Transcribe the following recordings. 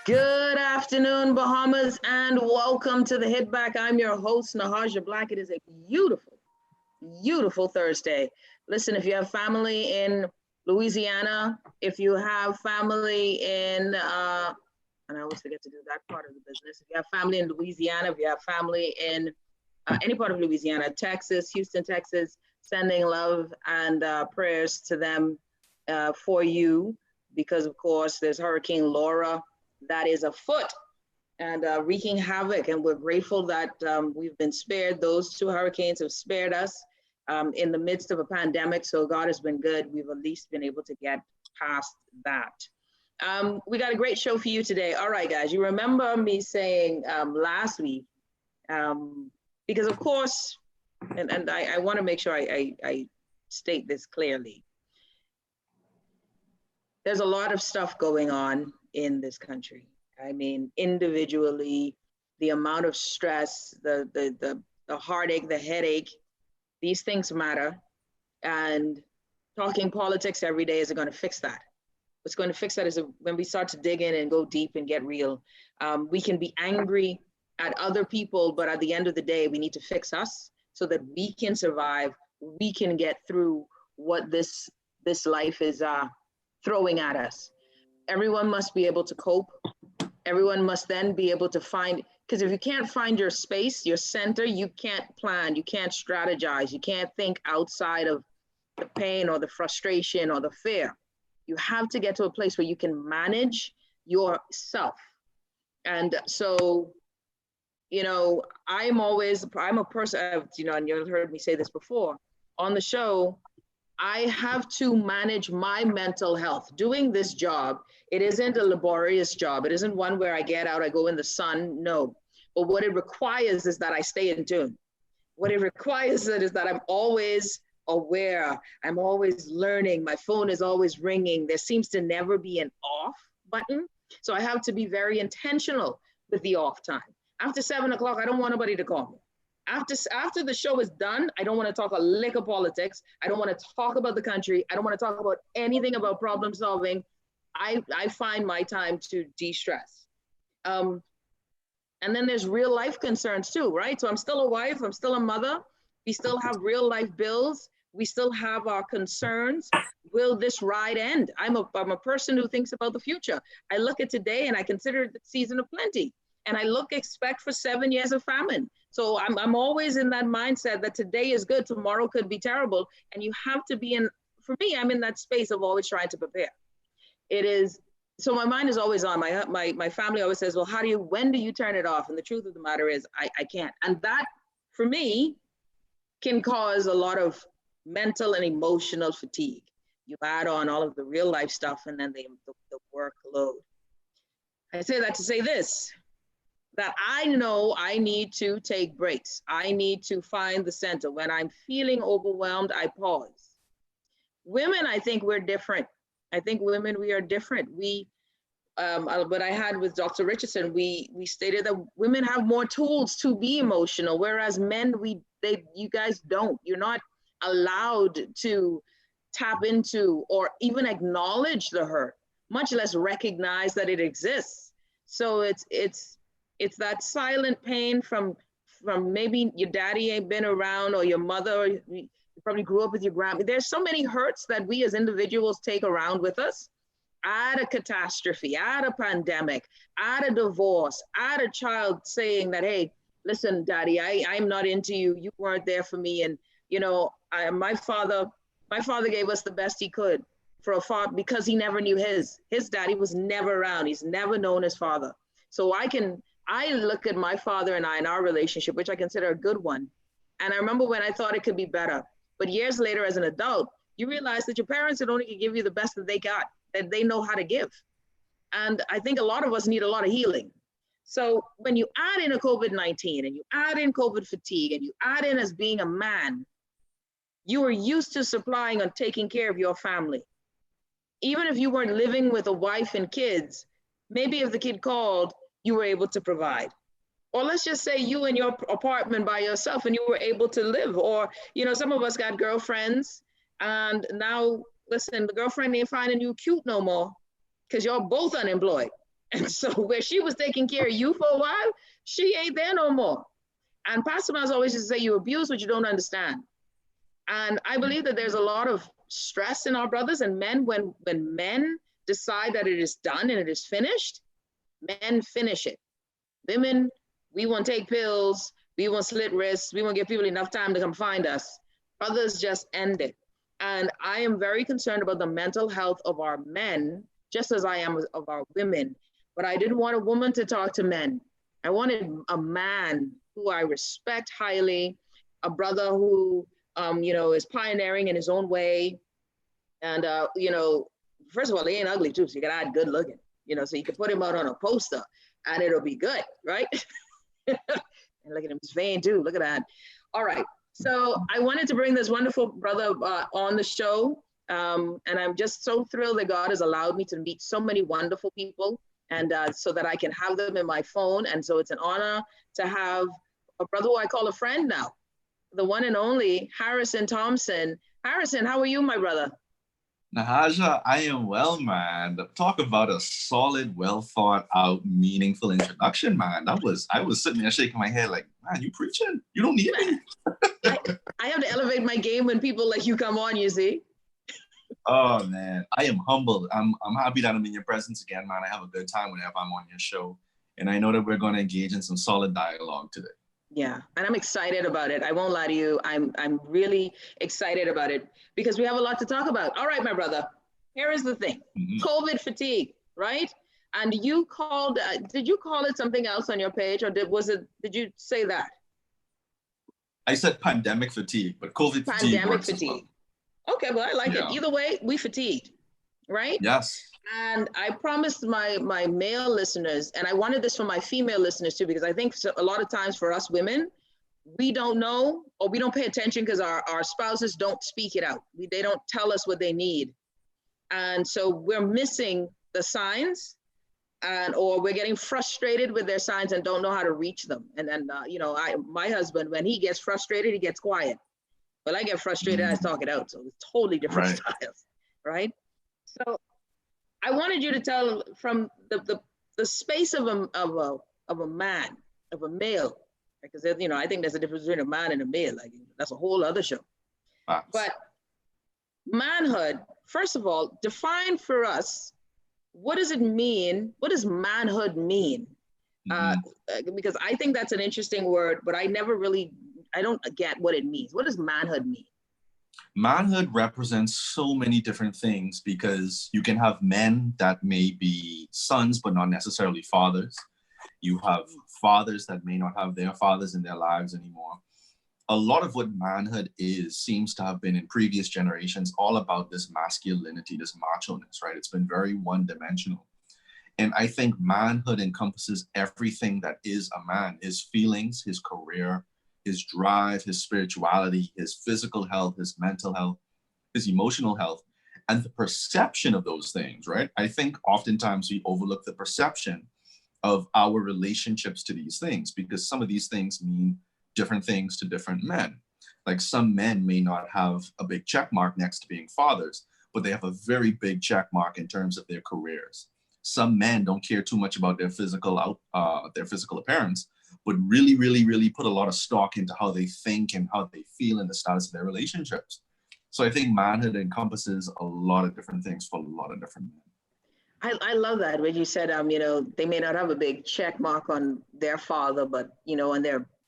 Good afternoon, Bahamas, and welcome to the Hit Back. I'm your host, Nahaja Black. It is a beautiful, beautiful Thursday. Listen, if you have family in Louisiana, if you have family in, and I always forget to do that part of the business. If you have family in Louisiana, if you have family in any part of Louisiana, Texas, Houston, Texas, sending love and prayers to them for you, because of course there's Hurricane Laura that is afoot and wreaking havoc. And we're grateful that we've been spared. Those two hurricanes have spared us in the midst of a pandemic. So God has been good. We've at least been able to get past that. We got a great show for you today. All right, guys, you remember me saying last week, because of course, and I want to make sure I state this clearly. There's a lot of stuff going on in this country. I mean, individually, the amount of stress, the heartache, the headache, these things matter. And talking politics every day isn't going to fix that. What's going to fix that is when we start to dig in and go deep and get real. We can be angry at other people, but at the end of the day, we need to fix us so that we can survive. We can get through what this life is throwing at us. Everyone must be able to cope. Everyone must then be able to find, because if you can't find your space, your center, you can't plan, you can't strategize, you can't think outside of the pain or the frustration or the fear. You have to get to a place where you can manage yourself. And so, you know, I'm a person, you know, and you've heard me say this before on the show, I have to manage my mental health. Doing this job, it isn't a laborious job. It isn't one where I get out, I go in the sun, no. But what it requires is that I stay in tune. What it requires is that I'm always aware. I'm always learning. My phone is always ringing. There seems to never be an off button. So I have to be very intentional with the off time. After 7 o'clock, I don't want nobody to call me. After the show is done, I don't want to talk a lick of politics. I don't want to talk about the country. I don't want to talk about anything about problem solving. I find my time to de-stress. And then there's real life concerns too, right? So I'm still a wife, I'm still a mother. We still have real life bills. We still have our concerns. Will this ride end? I'm a person who thinks about the future. I look at today and I consider it the season of plenty. And I expect for 7 years of famine. So I'm always in that mindset that today is good, tomorrow could be terrible. And you have to be for me, I'm in that space of always trying to prepare. So my mind is always on. My family always says, well, when do you turn it off? And the truth of the matter is I can't. And that, for me, can cause a lot of mental and emotional fatigue. You add on all of the real life stuff and then the workload. I say that to say this, that I know I need to take breaks. I need to find the center. When I'm feeling overwhelmed, I pause. Women, I think we're different. I think women, we are different. What I had with Dr. Richardson, we stated that women have more tools to be emotional, whereas men, you guys don't. You're not allowed to tap into or even acknowledge the hurt, much less recognize that it exists. So it's that silent pain from maybe your daddy ain't been around, or your mother, or you probably grew up with your grandma. There's so many hurts that we as individuals take around with us. Add a catastrophe, add a pandemic, add a divorce, add a child saying that, hey, listen, daddy, I'm not into you. You weren't there for me. And, you know, my father gave us the best he could because he never knew his daddy was never around. He's never known his father. So I look at my father and I in our relationship, which I consider a good one. And I remember when I thought it could be better, but years later as an adult, you realize that your parents can only give you the best that they got, that they know how to give. And I think a lot of us need a lot of healing. So when you add in a COVID-19 and you add in COVID fatigue and you add in as being a man, you are used to supplying and taking care of your family. Even if you weren't living with a wife and kids, maybe if the kid called, you were able to provide. Or let's just say you in your apartment by yourself and you were able to live. Or, you know, some of us got girlfriends and now, listen, the girlfriend ain't finding you cute no more because you're both unemployed. And so where she was taking care of you for a while, she ain't there no more. And Pastor Miles always used to say, you abuse what you don't understand. And I believe that there's a lot of stress in our brothers and men when men decide that it is done and it is finished, men finish it. Women, we want to take pills, we want to slit wrists, we want to give people enough time to come find us. Brothers just end it. And I am very concerned about the mental health of our men, just as I am of our women. But I didn't want a woman to talk to men. I wanted a man who I respect highly, a brother who, is pioneering in his own way. And, first of all, he ain't ugly too, so you gotta add good looking, so you can put him out on a poster and it'll be good, right? And look at him, he's vain too, look at that. All right, so I wanted to bring this wonderful brother on the show. And I'm just so thrilled that God has allowed me to meet so many wonderful people, and so that I can have them in my phone. And so it's an honor to have a brother who I call a friend now, the one and only Harrison Thompson. Harrison, how are you, my brother? Nahaja, I am well, man. Talk about a solid, well thought out, meaningful introduction, man. I was sitting there shaking my head like, man, you preaching? You don't need me. I have to elevate my game when people like you come on, you see. Oh man, I am humbled. I'm happy that I'm in your presence again, man. I have a good time whenever I'm on your show. And I know that we're going to engage in some solid dialogue today. Yeah, and I'm excited about it. I won't lie to you. I'm really excited about it because we have a lot to talk about. All right, my brother, here is the thing. COVID fatigue, right? And you called, did you call it something else on your page, or did you say that? I said pandemic fatigue, but COVID fatigue. Pandemic fatigue. Okay, well, I like it. Either way, we fatigued, right? Yes. And I promised my male listeners, and I wanted this for my female listeners too, because I think a lot of times for us women, we don't know, or we don't pay attention because our spouses don't speak it out. They don't tell us what they need. And so we're missing the signs, or we're getting frustrated with their signs and don't know how to reach them. And then, my husband, when he gets frustrated, he gets quiet. But I get frustrated, I talk it out. So it's totally different styles, right? So I wanted you to tell from the space of a man, of a male, because I think there's a difference between a man and a male. Like that's a whole other show. But manhood, first of all, define for us, what does it mean? What does manhood mean? Because I think that's an interesting word, but I don't get what it means. What does manhood mean? Manhood represents so many different things because you can have men that may be sons, but not necessarily fathers. You have fathers that may not have their fathers in their lives anymore. A lot of what manhood seems to have been in previous generations all about this masculinity, this macho-ness, right? It's been very one-dimensional. And I think manhood encompasses everything that is a man, his feelings, his career, his drive, his spirituality, his physical health, his mental health, his emotional health, and the perception of those things, right? I think oftentimes we overlook the perception of our relationships to these things because some of these things mean different things to different men. Like some men may not have a big check mark next to being fathers, but they have a very big check mark in terms of their careers. Some men don't care too much about their physical appearance, but really, really, really put a lot of stock into how they think and how they feel in the status of their relationships. So I think manhood encompasses a lot of different things for a lot of different men. I love that when you said, they may not have a big check mark on their father, but, on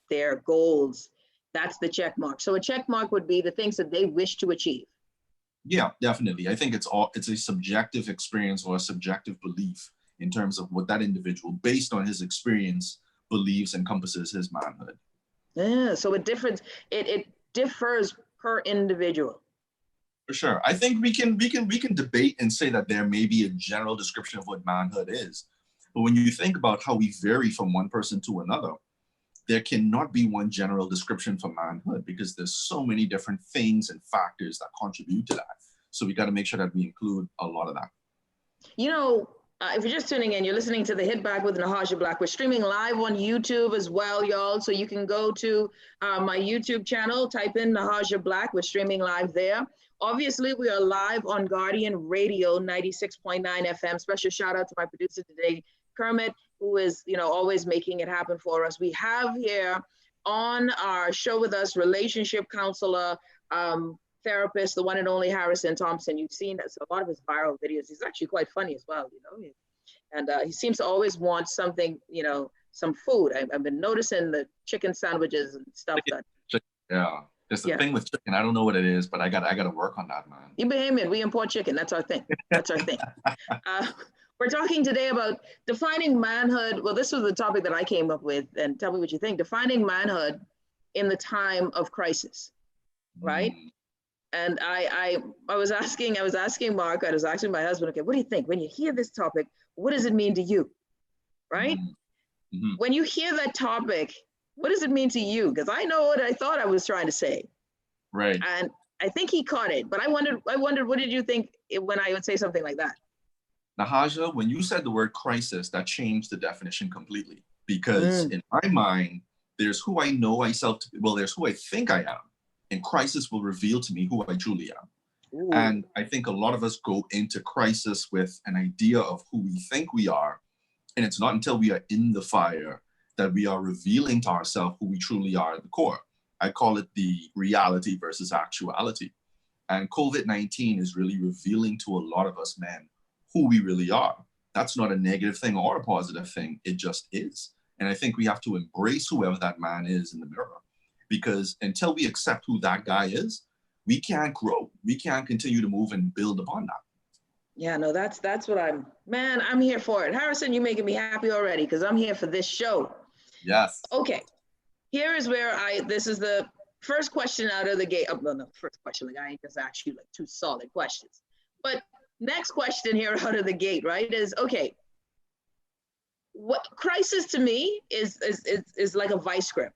their goals, that's the check mark. So a check mark would be the things that they wish to achieve. Yeah, definitely. I think it's a subjective experience or a subjective belief in terms of what that individual, based on his experience, believes encompasses his manhood. Yeah, so it differs per individual. For sure. I think we can debate and say that there may be a general description of what manhood is. But when you think about how we vary from one person to another, there cannot be one general description for manhood because there's so many different things and factors that contribute to that. So we got to make sure that we include a lot of that. If you're just tuning in, you're listening to the Hit Back with Nahaja Black. We're streaming live on YouTube as well, y'all. So you can go to my YouTube channel, type in Nahaja Black. We're streaming live there. Obviously, we are live on Guardian Radio 96.9 FM. Special shout out to my producer today, Kermit, who is, always making it happen for us. We have here on our show with us relationship counselor, therapist, the one and only Harrison Thompson. You've seen a lot of his viral videos. He's actually quite funny as well, and he seems to always want something, some food. I've been noticing the chicken sandwiches and stuff. Yeah. There's a thing with chicken. I don't know what it is, but I gotta work on that, man. You Bahamian, we import chicken. That's our thing. That's our thing. We're talking today about defining manhood. Well, this was the topic that I came up with, and tell me what you think. Defining manhood in the time of crisis, right? And I was asking Mark, I was asking my husband, okay, what do you think? When you hear this topic, what does it mean to you, right? When you hear that topic, what does it mean to you? Because I know what I thought I was trying to say. Right. And I think he caught it, but I wondered, what did you think when I would say something like that? Nahaja, when you said the word crisis, that changed the definition completely. Because in my mind, there's who I know myself to be. Well, there's who I think I am. And crisis will reveal to me who I truly am. Ooh. And I think a lot of us go into crisis with an idea of who we think we are. And it's not until we are in the fire that we are revealing to ourselves who we truly are at the core. I call it the reality versus actuality. And COVID-19 is really revealing to a lot of us men who we really are. That's not a negative thing or a positive thing. It just is. And I think we have to embrace whoever that man is in the mirror. Because until we accept who that guy is, we can't grow. We can't continue to move and build upon that. Yeah, no, that's what I'm here for it. Harrison, you're making me happy already because I'm here for this show. Yes. Okay. Here is where this is the first question out of the gate. Oh, no, first question. Like I ain't just asked you like two solid questions. But next question here out of the gate, right, is okay. What crisis to me is like a vice grip.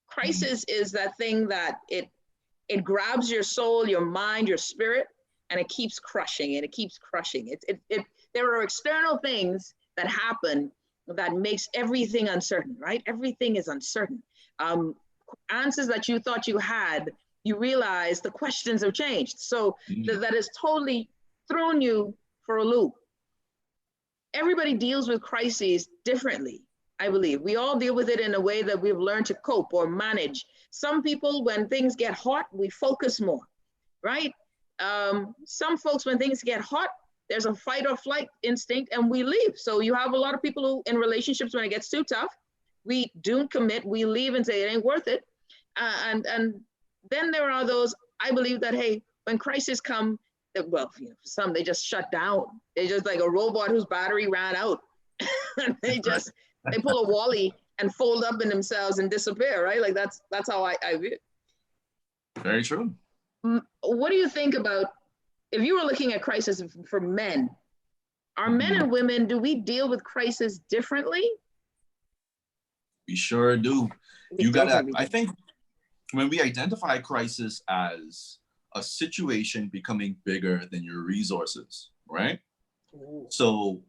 Crisis is that thing that it grabs your soul, your mind, your spirit, and it keeps crushing it. It keeps crushing it. There are external things that happen that makes everything uncertain, right? Everything is uncertain. Answers that you thought you had, you realize the questions have changed. So that has totally thrown you for a loop. Everybody deals with crises differently, I believe. We all deal with it in a way that we've learned to cope or manage. Some people, when things get hot, we focus more, right? Some folks, when things get hot, there's a fight or flight instinct and we leave. So you have a lot of people who in relationships, when it gets too tough, we don't commit, we leave and say it ain't worth it. And then there are those, I believe that, hey, when crises come, well, for some, they just shut down. They're just like a robot whose battery ran out. They pull a Wally and fold up in themselves and disappear, right? Like that's how I view it. Very true. What do you think about, if you were looking at crisis for men, are men and women, do we deal with crisis differently? We sure do. I think when we identify crisis as a situation becoming bigger than your resources, right? Ooh. So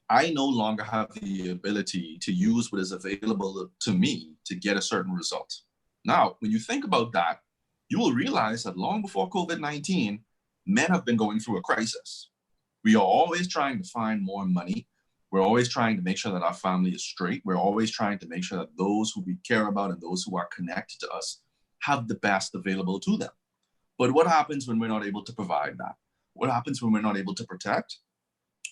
I no longer have the ability to use what is available to me to get a certain result. Now, when you think about that, you will realize that long before COVID-19, men have been going through a crisis. We are always trying to find more money. We're always trying to make sure that our family is straight. We're always trying to make sure that those who we care about and those who are connected to us have the best available to them. But what happens when we're not able to provide that? What happens when we're not able to protect?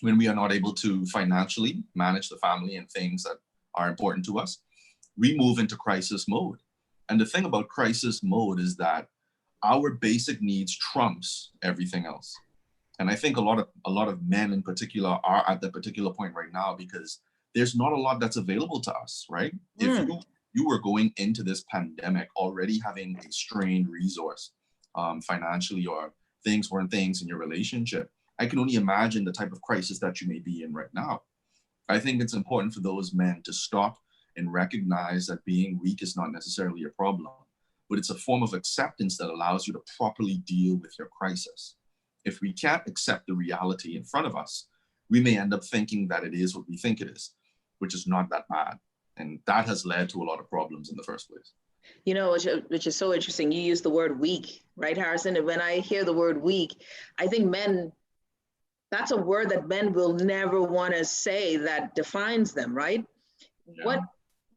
When we are not able to financially manage the family and things that are important to us? We move into crisis mode. And the thing about crisis mode is that our basic needs trumps everything else. And I think a lot of men in particular are at that particular point right now because there's not a lot that's available to us, right? If you were going into this pandemic already having a strained resource financially, or things weren't things in your relationship, I can only imagine the type of crisis that you may be in right now. I think it's important for those men to stop and recognize that being weak is not necessarily a problem, but it's a form of acceptance that allows you to properly deal with your crisis. If we can't accept the reality in front of us, we may end up thinking that it is what we think it is, which is not that bad. And that has led to a lot of problems in the first place. You know, which is so interesting. You use the word weak, right, Harrison? And when I hear the word weak, I think men, that's a word that men will never want to say that defines them, right? What Yeah.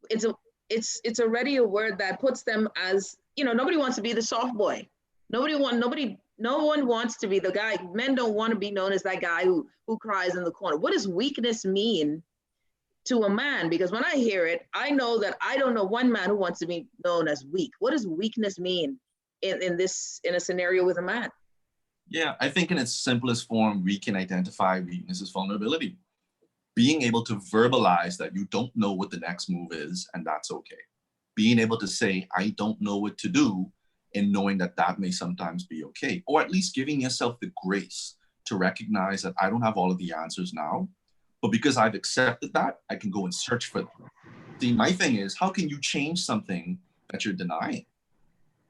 it's a it's already a word that puts them as, you know, nobody wants to be the soft boy. No one wants to be the guy. Men don't want to be known as that guy who cries in the corner. What does weakness mean to a man? Because when I hear it, I know that I don't know one man who wants to be known as weak. What does weakness mean in a scenario with a man? Yeah, I think in its simplest form, we can identify weakness as vulnerability. Being able to verbalize that you don't know what the next move is, and that's okay. Being able to say, I don't know what to do, and knowing that that may sometimes be okay. Or at least giving yourself the grace to recognize that I don't have all of the answers now, but because I've accepted that, I can go and search for them. See, my thing is, how can you change something that you're denying?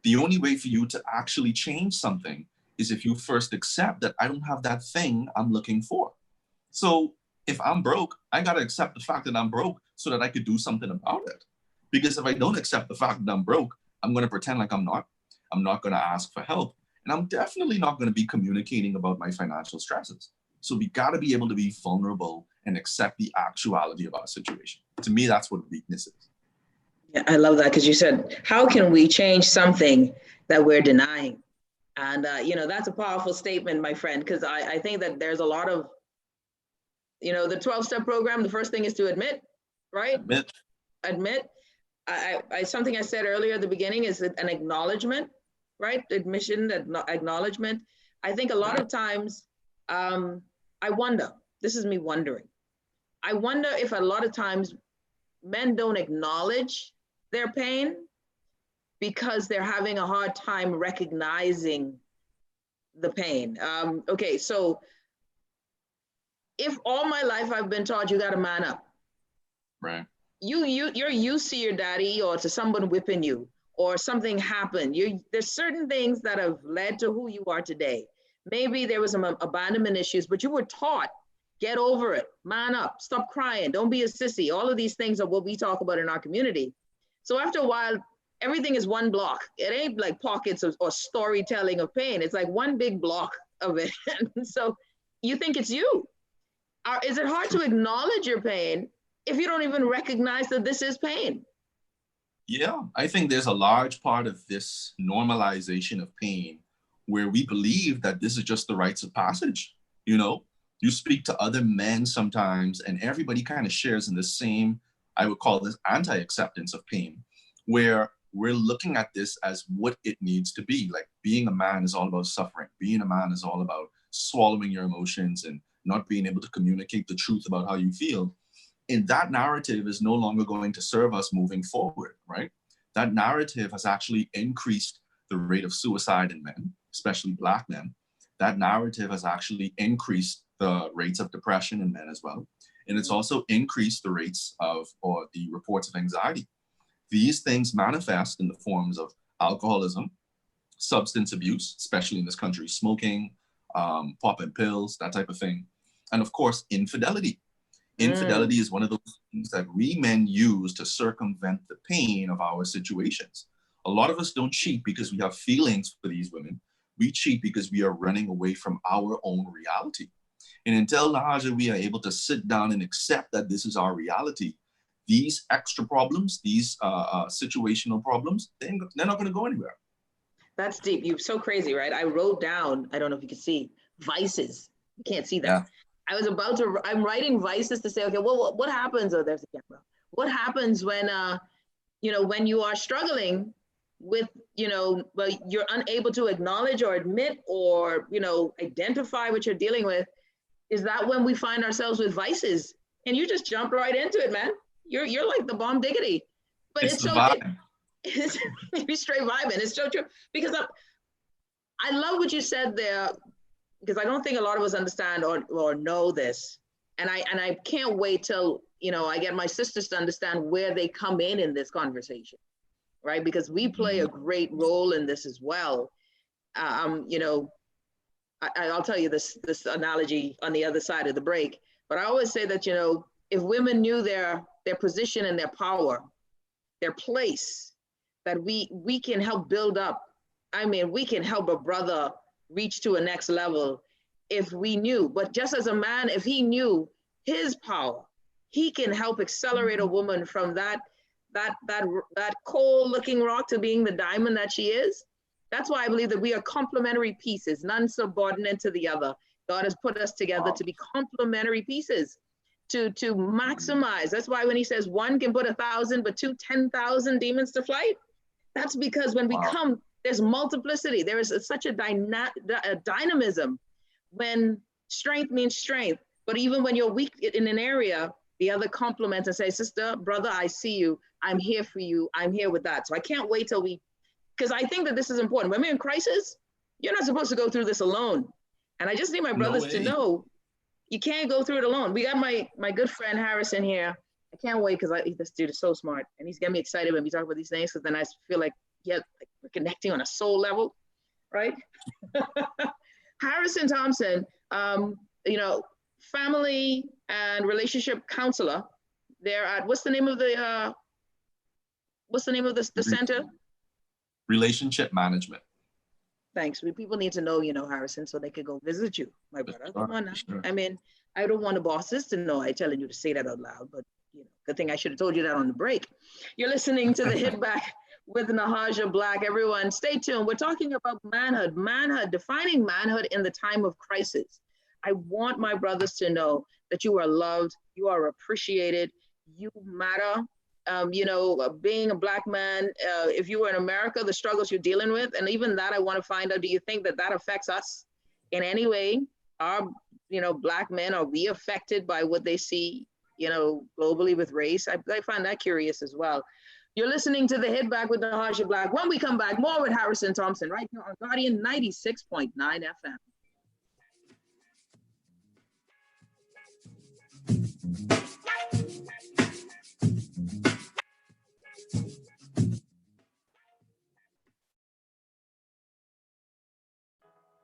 The only way for you to actually change something is if you first accept that I don't have that thing I'm looking for. So if I'm broke, I got to accept the fact that I'm broke so that I could do something about it. Because if I don't accept the fact that I'm broke, I'm going to pretend like I'm not. I'm not going to ask for help. And I'm definitely not going to be communicating about my financial stresses. So we got to be able to be vulnerable and accept the actuality of our situation. To me, that's what weakness is. Yeah, I love that because you said, how can we change something that we're denying? And, you know, that's a powerful statement, my friend, because I think that there's a lot of, you know, the 12-step program, the first thing is to admit, right? Admit. Admit. Something I said earlier at the beginning is an acknowledgement, right? Admission, acknowledgement. I think a lot of times, I wonder, this is me wondering, I wonder if a lot of times men don't acknowledge their pain because they're having a hard time recognizing the pain. Okay, so if all my life I've been taught you got to man up, Right. you're used to your daddy or to someone whipping you or something happened. There's certain things that have led to who you are today. Maybe there was some abandonment issues, but you were taught, get over it, man up, stop crying, don't be a sissy. All of these things are what we talk about in our community. So after a while, everything is one block. It ain't like pockets or storytelling of pain. It's like one big block of it. And so you think it's you. Is it hard to acknowledge your pain if you don't even recognize that this is pain? Yeah, I think there's a large part of this normalization of pain where we believe that this is just the rites of passage. You know, you speak to other men sometimes, and everybody kind of shares in the same, I would call this anti acceptance of pain, where we're looking at this as what it needs to be. Like being a man is all about suffering, being a man is all about swallowing your emotions and not being able to communicate the truth about how you feel. And that narrative is no longer going to serve us moving forward, right? That narrative has actually increased the rate of suicide in men, especially Black men. That narrative has actually increased the rates of depression in men as well. And it's also increased the rates of, or the reports of anxiety. These things manifest in the forms of alcoholism, substance abuse, especially in this country, smoking, popping pills, that type of thing. And of course, infidelity. Mm. Infidelity is one of those things that we men use to circumvent the pain of our situations. A lot of us don't cheat because we have feelings for these women. We cheat because we are running away from our own reality. And until Nahaja, we are able to sit down and accept that this is our reality, these extra problems, these situational problems, they're not going to go anywhere. That's deep. You're so crazy, right? I wrote down, I don't know if you can see, vices. You can't see that. Yeah. I'm writing vices to say, okay, well, what happens? Oh, there's the camera. What happens when, you know, when you are struggling with, you know, well, you're unable to acknowledge or admit or, you know, identify what you're dealing with? Is that when we find ourselves with vices? And you just jumped right into it, man. You're like the bomb diggity. But It's it's the so, vibe. it's be straight vibing. It's so true because I love what you said there because I don't think a lot of us understand or know this. And I can't wait till, you know, I get my sisters to understand where they come in this conversation, right? Because we play a great role in this as well. You know, I'll tell you this analogy on the other side of the break, but I always say that, you know, if women knew their position and their power, their place, that we can help build up. I mean, we can help a brother reach to a next level if we knew. But just as a man, if he knew his power, he can help accelerate a woman from that cold looking rock to being the diamond that she is. That's why I believe that we are complementary pieces, none subordinate to the other. God has put us together to be complementary pieces, to maximize. That's why when he says one can put 1,000, but two, 10,000 demons to flight, that's because when we come, there's multiplicity. There is such a dynamism when strength means strength. But even when you're weak in an area, the other complements and say, sister, brother, I see you. I'm here for you. I'm here with that. So I can't wait till because I think that this is important. When we're in crisis, you're not supposed to go through this alone. And I just need my brothers to know you can't go through it alone. We got my good friend Harrison here. I can't wait because this dude is so smart and he's getting me excited when we talk about these things, because then I feel like, yeah, like we're connecting on a soul level, right? Harrison Thompson, family and relationship counselor there at, what's the name of the center? Relationship management. Thanks. People need to know, Harrison, so they could go visit you, my brother. Come on now. Sure. I mean, I don't want the bosses to know I'm telling you to say that out loud, but good thing I should have told you that on the break. You're listening to the Hit Back with Nahaja Black. Everyone, stay tuned. We're talking about manhood, defining manhood in the time of crisis. I want my brothers to know that you are loved, you are appreciated, you matter. Being a Black man, if you were in America, the struggles you're dealing with, and even that, I want to find out, do you think that affects us in any way? Are, Black men, are we affected by what they see, globally with race? I find that curious as well. You're listening to the Hit Back with Nahaja Black. When we come back, more with Harrison Thompson right here on Guardian 96.9 FM.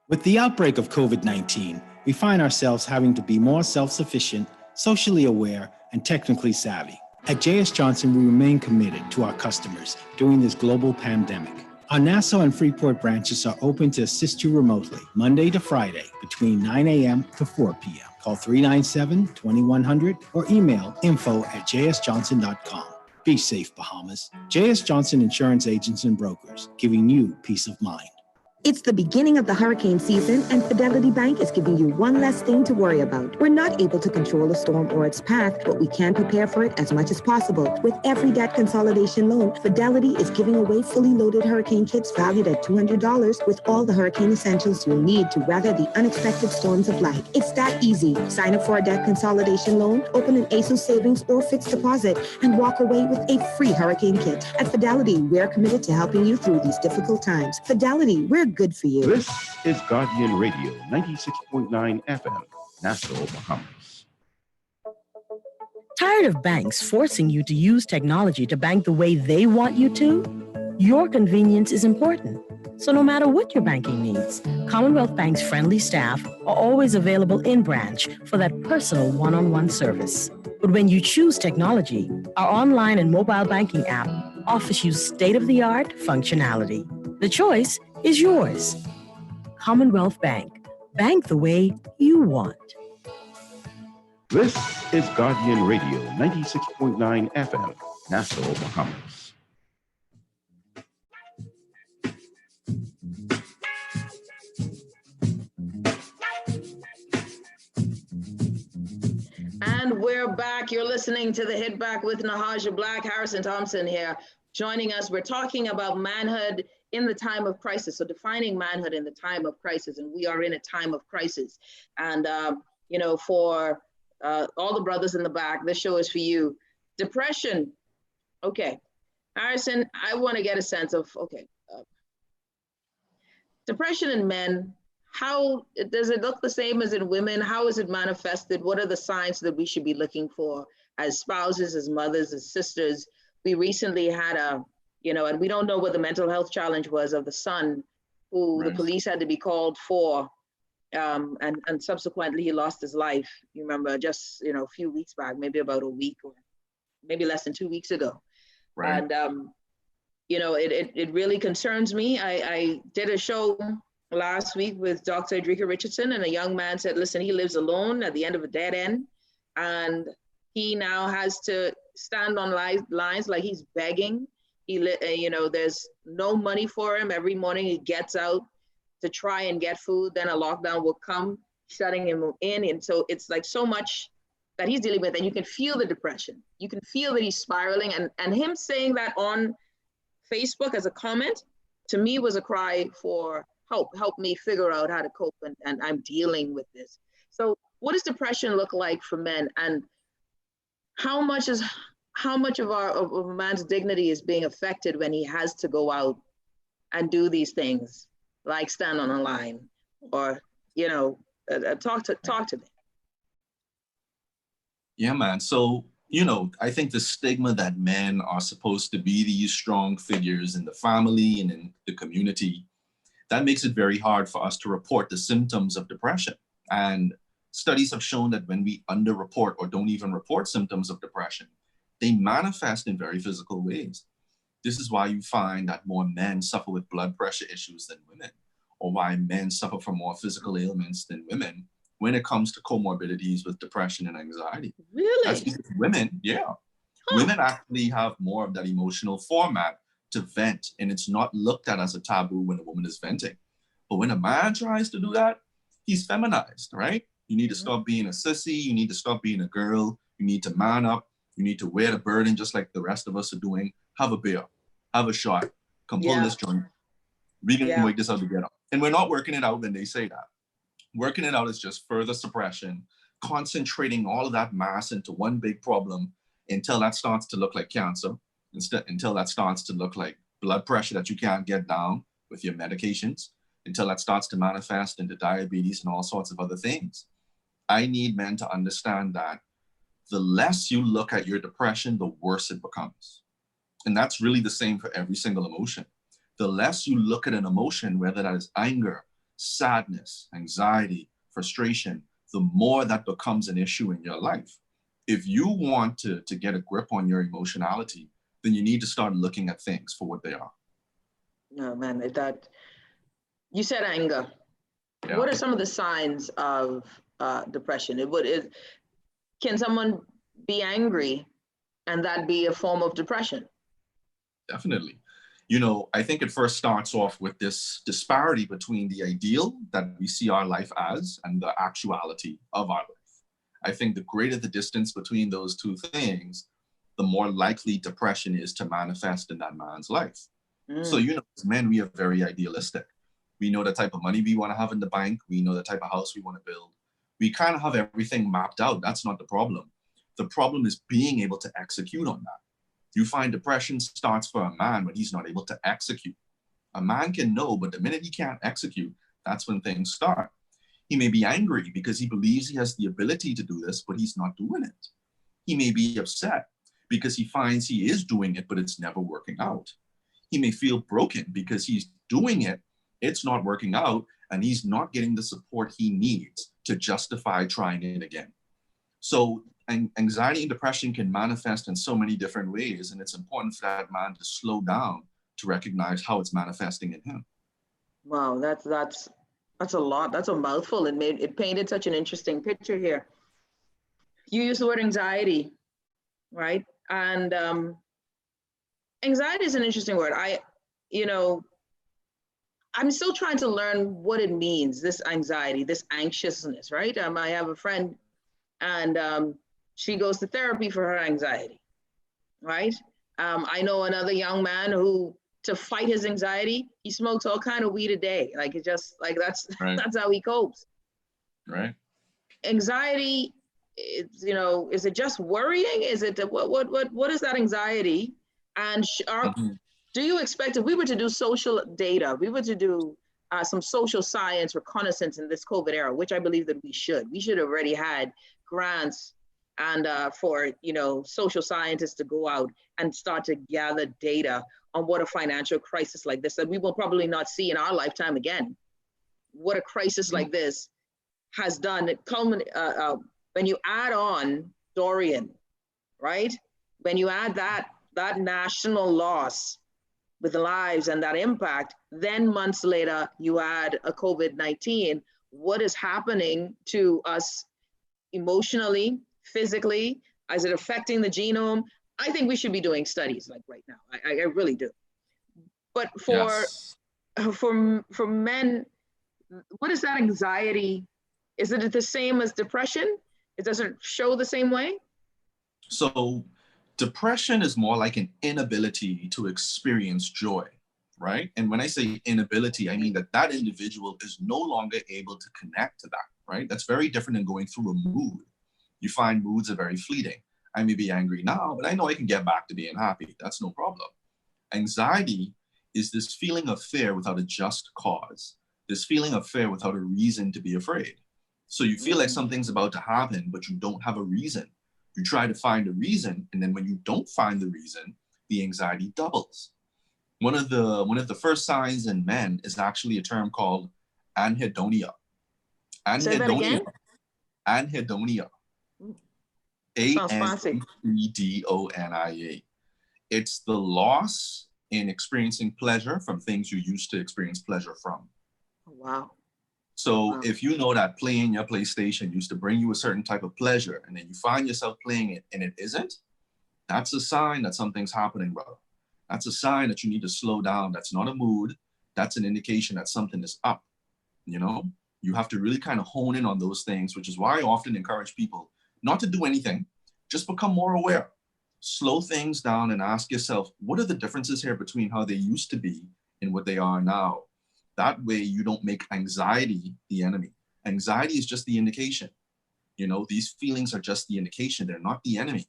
With the outbreak of COVID-19, we find ourselves having to be more self-sufficient, socially aware, and technically savvy. At J.S. Johnson, we remain committed to our customers during this global pandemic. Our Nassau and Freeport branches are open to assist you remotely, Monday to Friday, between 9 a.m. to 4 p.m. Call 397-2100 or email info@jsjohnson.com. Be safe, Bahamas. J.S. Johnson Insurance Agents and Brokers, giving you peace of mind. It's the beginning of the hurricane season, and Fidelity Bank is giving you one less thing to worry about. We're not able to control a storm or its path, but we can prepare for it as much as possible. With every debt consolidation loan, Fidelity is giving away fully loaded hurricane kits valued at $200 with all the hurricane essentials you'll need to weather the unexpected storms of life. It's that easy. Sign up for a debt consolidation loan, open an ASUS savings or fixed deposit, and walk away with a free hurricane kit. At Fidelity, we're committed to helping you through these difficult times. Fidelity, we're good for you. This is Guardian Radio, 96.9 FM, Nassau, Bahamas. Tired of banks forcing you to use technology to bank the way they want you to? Your convenience is important. So no matter what your banking needs, Commonwealth Bank's friendly staff are always available in branch for that personal one-on-one service. But when you choose technology, our online and mobile banking app offers you state-of-the-art functionality. The choice is yours. Commonwealth Bank. Bank the way you want. This is Guardian Radio, 96.9 FM, Nassau, Bahamas. And we're back. You're listening to the Hit Back with Nahaja Black. Harrison Thompson here joining us. We're talking about manhood in the time of crisis. So defining manhood in the time of crisis, and we are in a time of crisis. And, for all the brothers in the back, this show is for you. Depression. Okay. Harrison, I want to get a sense of, depression in men, how does it look the same as in women? How is it manifested? What are the signs that we should be looking for as spouses, as mothers, as sisters? We recently had and we don't know what the mental health challenge was of the son who the police had to be called for, and subsequently he lost his life. You remember just, a few weeks back, maybe about a week or maybe less than 2 weeks ago. Right. And it really concerns me. I did a show last week with Dr. Adrika Richardson, and a young man said, listen, he lives alone at the end of a dead end, and he now has to stand on lines like he's begging. There's no money for him. Every morning he gets out to try and get food, then a lockdown will come, shutting him in. And so it's like so much that he's dealing with, and you can feel the depression. You can feel that he's spiraling, and him saying that on Facebook as a comment, to me was a cry for help me figure out how to cope, and I'm dealing with this. So what does depression look like for men, and how much of a man's dignity is being affected when he has to go out and do these things like stand on a line or talk to me? Yeah, man. So I think the stigma that men are supposed to be these strong figures in the family and in the community, that makes it very hard for us to report the symptoms of depression. And studies have shown that when we underreport or don't even report symptoms of depression, they manifest in very physical ways. This is why you find that more men suffer with blood pressure issues than women, or why men suffer from more physical ailments than women when it comes to comorbidities with depression and anxiety. Really? That's because women actually have more of that emotional format to vent, and it's not looked at as a taboo when a woman is venting. But when a man tries to do that, he's feminized, right? You need to stop being a sissy. You need to stop being a girl. You need to man up. You need to wear the burden just like the rest of us are doing. Have a beer, have a shot, come pull this joint. We can wait this out together. And we're not working it out when they say that. Working it out is just further suppression, concentrating all of that mass into one big problem until that starts to look like cancer, until that starts to look like blood pressure that you can't get down with your medications, until that starts to manifest into diabetes and all sorts of other things. I need men to understand that the less you look at your depression, the worse it becomes. And that's really the same for every single emotion. The less you look at an emotion, whether that is anger, sadness, anxiety, frustration, the more that becomes an issue in your life. If you want to get a grip on your emotionality, then you need to start looking at things for what they are. No, man, that you said anger. Yeah. What are some of the signs of depression? Can someone be angry and that be a form of depression? Definitely. I think it first starts off with this disparity between the ideal that we see our life as and the actuality of our life. I think the greater the distance between those two things, the more likely depression is to manifest in that man's life. So, as men, we are very idealistic. We know the type of money we want to have in the bank. We know the type of house we want to build. We kind of have everything mapped out. That's not the problem. The problem is being able to execute on that. You find depression starts for a man when he's not able to execute. A man can know, but the minute he can't execute, that's when things start. He may be angry because he believes he has the ability to do this, but he's not doing it. He may be upset because he finds he is doing it, but it's never working out. He may feel broken because he's doing it, it's not working out, and he's not getting the support he needs to justify trying it again. So anxiety and depression can manifest in so many different ways, and it's important for that man to slow down to recognize how it's manifesting in him. Wow, that's a lot. That's a mouthful. It painted such an interesting picture here. You use the word anxiety, right? And anxiety is an interesting word. I'm still trying to learn what it means, this anxiety, this anxiousness, right? I have a friend, and she goes to therapy for her anxiety, right? I know another young man who, to fight his anxiety, he smokes all kind of weed a day. Like it just like that's right. That's how he copes. Right. Anxiety, is it just worrying? Is it what is that anxiety? And do you expect, if we were to do social data, we were to do some social science reconnaissance in this COVID era, which I believe that we should have already had grants and for social scientists to go out and start to gather data on what a financial crisis like this that we will probably not see in our lifetime again. What a crisis like this has done. When you add on Dorian, right? When you add that national loss, with lives and that impact. Then months later, you add a COVID-19. What is happening to us emotionally, physically? Is it affecting the genome? I think we should be doing studies like right now. I really do. But for men, what is that anxiety? Is it the same as depression? It doesn't show the same way? So depression is more like an inability to experience joy, right? And when I say inability, I mean that that individual is no longer able to connect to that, right? That's very different than going through a mood. You find moods are very fleeting. I may be angry now, but I know I can get back to being happy. That's no problem. Anxiety is this feeling of fear without a just cause, this feeling of fear without a reason to be afraid. So you feel like something's about to happen, but you don't have a reason. You try to find a reason, and then when you don't find the reason, the anxiety doubles. One of the first signs in men is actually a term called anhedonia. Say that again? Anhedonia. A-N-E-D-O-N-I-A. It's the loss in experiencing pleasure from things you used to experience pleasure from. Wow. So if you know that playing your PlayStation used to bring you a certain type of pleasure, and then you find yourself playing it and it isn't, that's a sign that something's happening, brother. That's a sign that you need to slow down. That's not a mood. That's an indication that something is up. You know, you have to really kind of hone in on those things, which is why I often encourage people not to do anything, just become more aware. Slow things down and ask yourself, what are the differences here between how they used to be and what they are now? That way you don't make anxiety the enemy. Anxiety is just the indication. You know, these feelings are just the indication. They're not the enemy.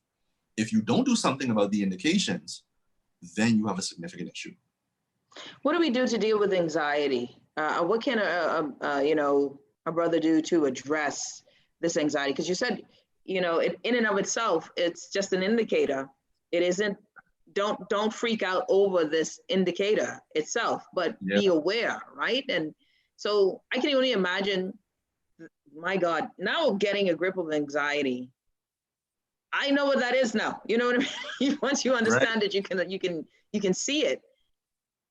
If you don't do something about the indications, then you have a significant issue. What do we do to deal with anxiety? What can a brother do to address this anxiety? Because you said, you know, in and of itself, it's just an indicator. It isn't. Don't freak out over this indicator itself, but be aware, right? And so I can only imagine, my God, now getting a grip of anxiety. I know what that is now. You know what I mean? Once you understand it, you can see it.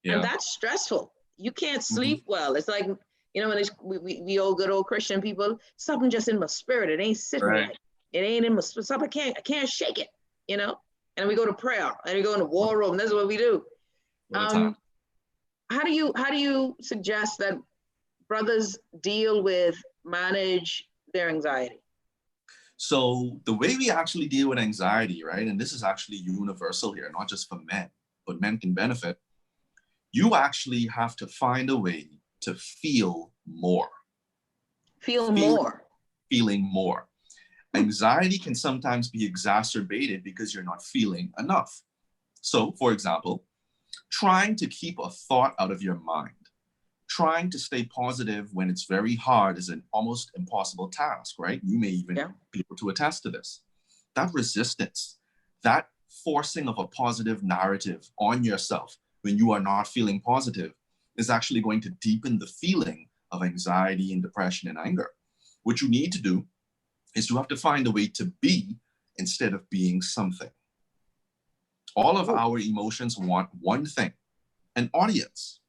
Yeah. And that's stressful. You can't sleep well. It's like, you know, when we old good old Christian people, something just in my spirit. It ain't sitting right. It ain't in my something. I can't shake it, you know? And we go to prayer and we go in the war room. That's what we do. How do you suggest that brothers manage their anxiety? So the way we actually deal with anxiety, right? And this is actually universal here, not just for men, but men can benefit. You actually have to find a way to feel more. Feeling more. Anxiety can sometimes be exacerbated because you're not feeling enough. So, for example, trying to keep a thought out of your mind, trying to stay positive when it's very hard is an almost impossible task, right? You may even be able to attest to this. That resistance, that forcing of a positive narrative on yourself when you are not feeling positive is actually going to deepen the feeling of anxiety and depression and anger. What you need to do is you have to find a way to be instead of being something. All of our emotions want one thing, an audience.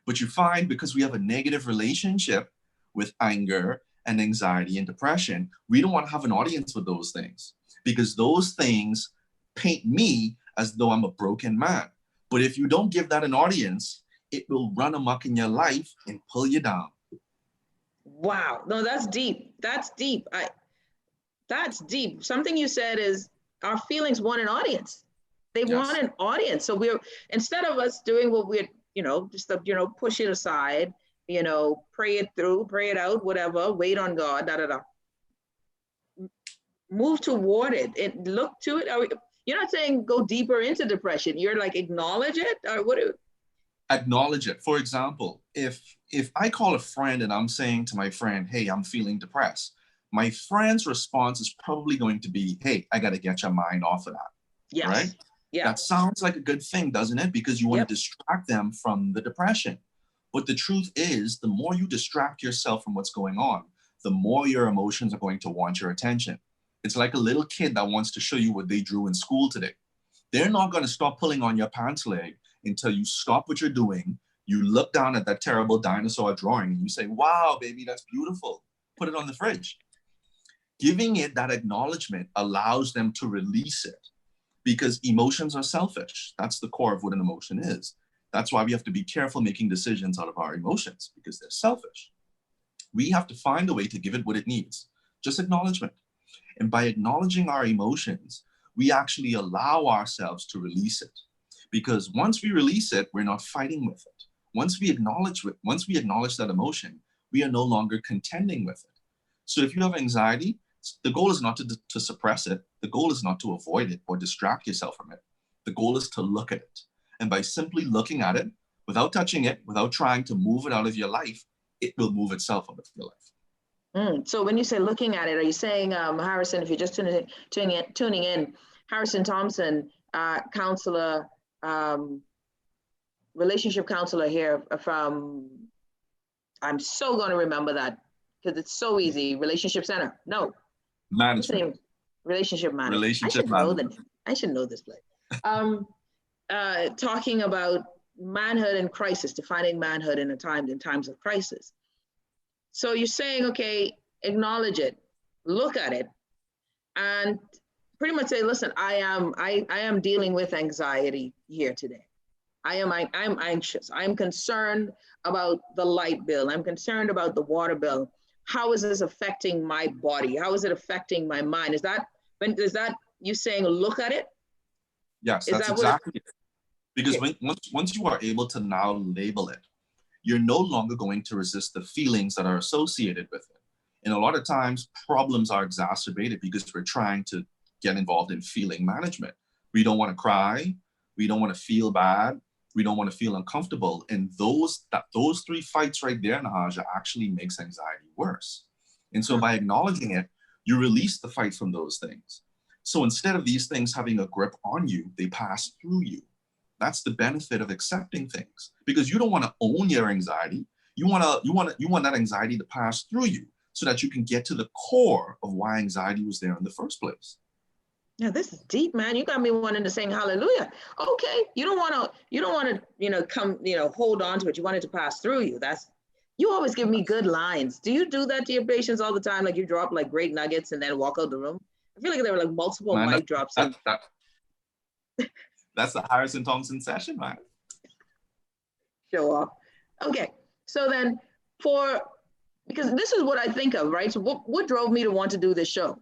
But you find because we have a negative relationship with anger and anxiety and depression, we don't want to have an audience with those things because those things paint me as though I'm a broken man. But if you don't give that an audience, it will run amok in your life and pull you down. Wow. No, that's deep. That's deep. That's deep. Something you said is our feelings want an audience. They want an audience. So instead of us doing what we're, just, push it aside, pray it through, pray it out, whatever, wait on God, move toward it and look to it. You're not saying go deeper into depression. You're like, acknowledge it or what? Acknowledge it. For example, if I call a friend and I'm saying to my friend, hey, I'm feeling depressed, my friend's response is probably going to be, hey, I got to get your mind off of that. Yes. Right? Yeah. That sounds like a good thing, doesn't it? Because you want to distract them from the depression. But the truth is, the more you distract yourself from what's going on, the more your emotions are going to want your attention. It's like a little kid that wants to show you what they drew in school today. They're not going to stop pulling on your pants leg until you stop what you're doing. You look down at that terrible dinosaur drawing and you say, wow, baby, that's beautiful. Put it on the fridge. Giving it that acknowledgement allows them to release it, because emotions are selfish. That's the core of what an emotion is. That's why we have to be careful making decisions out of our emotions, because they're selfish. We have to find a way to give it what it needs, just acknowledgement. And by acknowledging our emotions, we actually allow ourselves to release it. Because once we release it, we're not fighting with it. Once we acknowledge that emotion, we are no longer contending with it. So if you have anxiety, the goal is not to suppress it. The goal is not to avoid it or distract yourself from it. The goal is to look at it. And by simply looking at it, without touching it, without trying to move it out of your life, it will move itself out of your life. So when you say looking at it, are you saying, Harrison, if you're just tuning in, Harrison Thompson, counselor, relationship counselor here from, I'm so going to remember that because it's so easy, Relationship Center. No. Management. Relationship management. Relationship management. I should know this place. Talking about manhood and crisis, defining manhood in times of crisis. So you're saying, okay, acknowledge it, look at it, and pretty much say, listen, I am dealing with anxiety here today. I'm anxious. I'm concerned about the light bill. I'm concerned about the water bill. How is this affecting my body? How is it affecting my mind? Is that you saying look at it? Yes, that's exactly it. Because once you are able to now label it, you're no longer going to resist the feelings that are associated with it. And a lot of times problems are exacerbated because we're trying to get involved in feeling management. We don't want to cry. We don't want to feel bad. We don't want to feel uncomfortable. And those three fights right there, Nahaja, actually makes anxiety worse. And so by acknowledging it, you release the fight from those things. So instead of these things having a grip on you, they pass through you. That's the benefit of accepting things, because you don't want to own your anxiety. You want that anxiety to pass through you so that you can get to the core of why anxiety was there in the first place. Yeah, this is deep, man. You got me wanting to sing hallelujah. Okay, you don't want to, hold on to it. You want it to pass through you. You always give me good lines. Do you do that to your patients all the time? Like you drop like great nuggets and then walk out the room? I feel like there were like multiple mic drops. That's the Harrison Thompson session, man. Show off. Okay, so then because this is what I think of, right? So what drove me to want to do this show?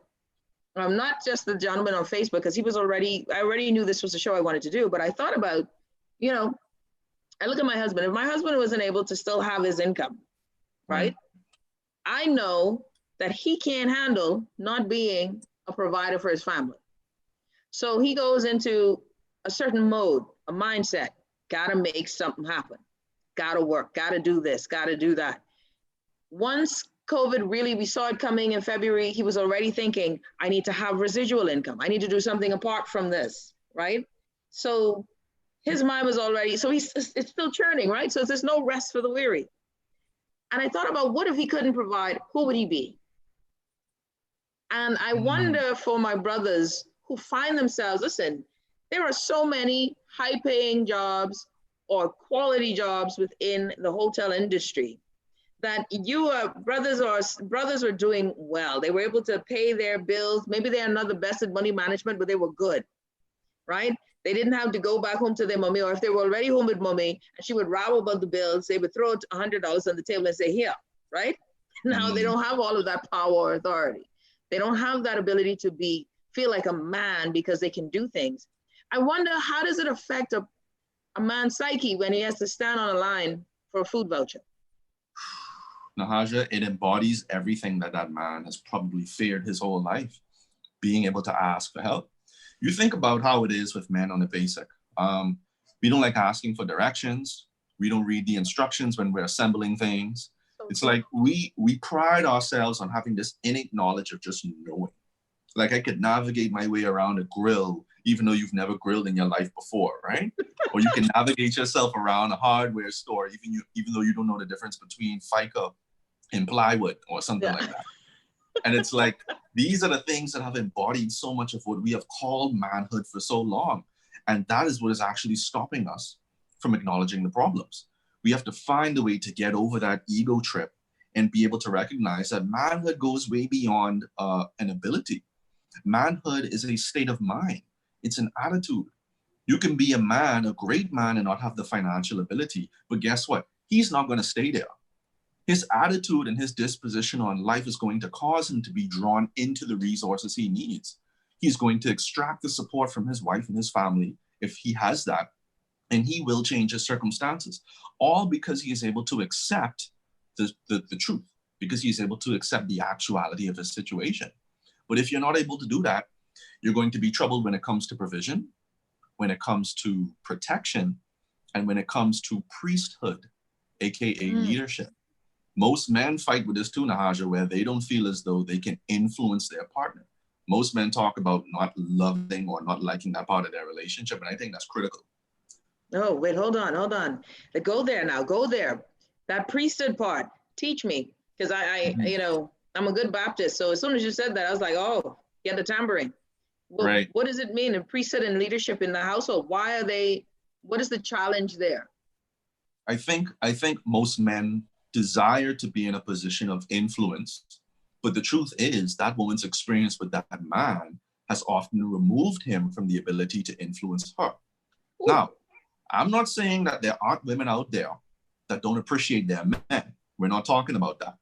Not just the gentleman on Facebook, because I already knew this was a show I wanted to do, but I thought about, I look at my husband. If my husband wasn't able to still have his income, right? I know that he can't handle not being a provider for his family. So he goes into a certain mode, a mindset, gotta make something happen, gotta work, gotta do this, gotta do that. Once COVID we saw it coming in February, he was already thinking, I need to have residual income. I need to do something apart from this, right? So his mind was already, so it's still churning, right? So there's no rest for the weary. And I thought about, what if he couldn't provide, who would he be? And I wonder for my brothers who find themselves, listen, there are so many high-paying jobs or quality jobs within the hotel industry that brothers are doing well. They were able to pay their bills. Maybe they are not the best at money management, but they were good, right? They didn't have to go back home to their mommy, or if they were already home with mommy and she would rabble about the bills, they would throw $100 on the table and say, here, right? Now they don't have all of that power or authority. They don't have that ability to feel like a man because they can do things. I wonder, how does it affect a man's psyche when he has to stand on a line for a food voucher? Nahaja, it embodies everything that man has probably feared his whole life, being able to ask for help. You think about how it is with men on the basic. We don't like asking for directions. We don't read the instructions when we're assembling things. It's like we pride ourselves on having this innate knowledge of just knowing. Like I could navigate my way around a grill, even though you've never grilled in your life before, right? Or you can navigate yourself around a hardware store, even though you don't know the difference between FICA and plywood or something like that. And it's like, these are the things that have embodied so much of what we have called manhood for so long. And that is what is actually stopping us from acknowledging the problems. We have to find a way to get over that ego trip and be able to recognize that manhood goes way beyond an ability. Manhood is a state of mind. It's an attitude. You can be a man, a great man, and not have the financial ability, but guess what? He's not going to stay there. His attitude and his disposition on life is going to cause him to be drawn into the resources he needs. He's going to extract the support from his wife and his family if he has that, and he will change his circumstances, all because he is able to accept the truth, because he is able to accept the actuality of his situation. But if you're not able to do that, you're going to be troubled when it comes to provision, when it comes to protection, and when it comes to priesthood, aka leadership. Most men fight with this too, Nahaja, where they don't feel as though they can influence their partner. Most men talk about not loving or not liking that part of their relationship, and I think that's critical. Oh, wait, hold on. Go there now, go there. That priesthood part, teach me, because I'm a good Baptist, so as soon as you said that, I was like, oh, get the tambourine. Well, right. What does it mean in priesthood and leadership in the household? What is the challenge there? I think most men desire to be in a position of influence, but the truth is that woman's experience with that man has often removed him from the ability to influence her. Ooh. Now, I'm not saying that there aren't women out there that don't appreciate their men. We're not talking about that.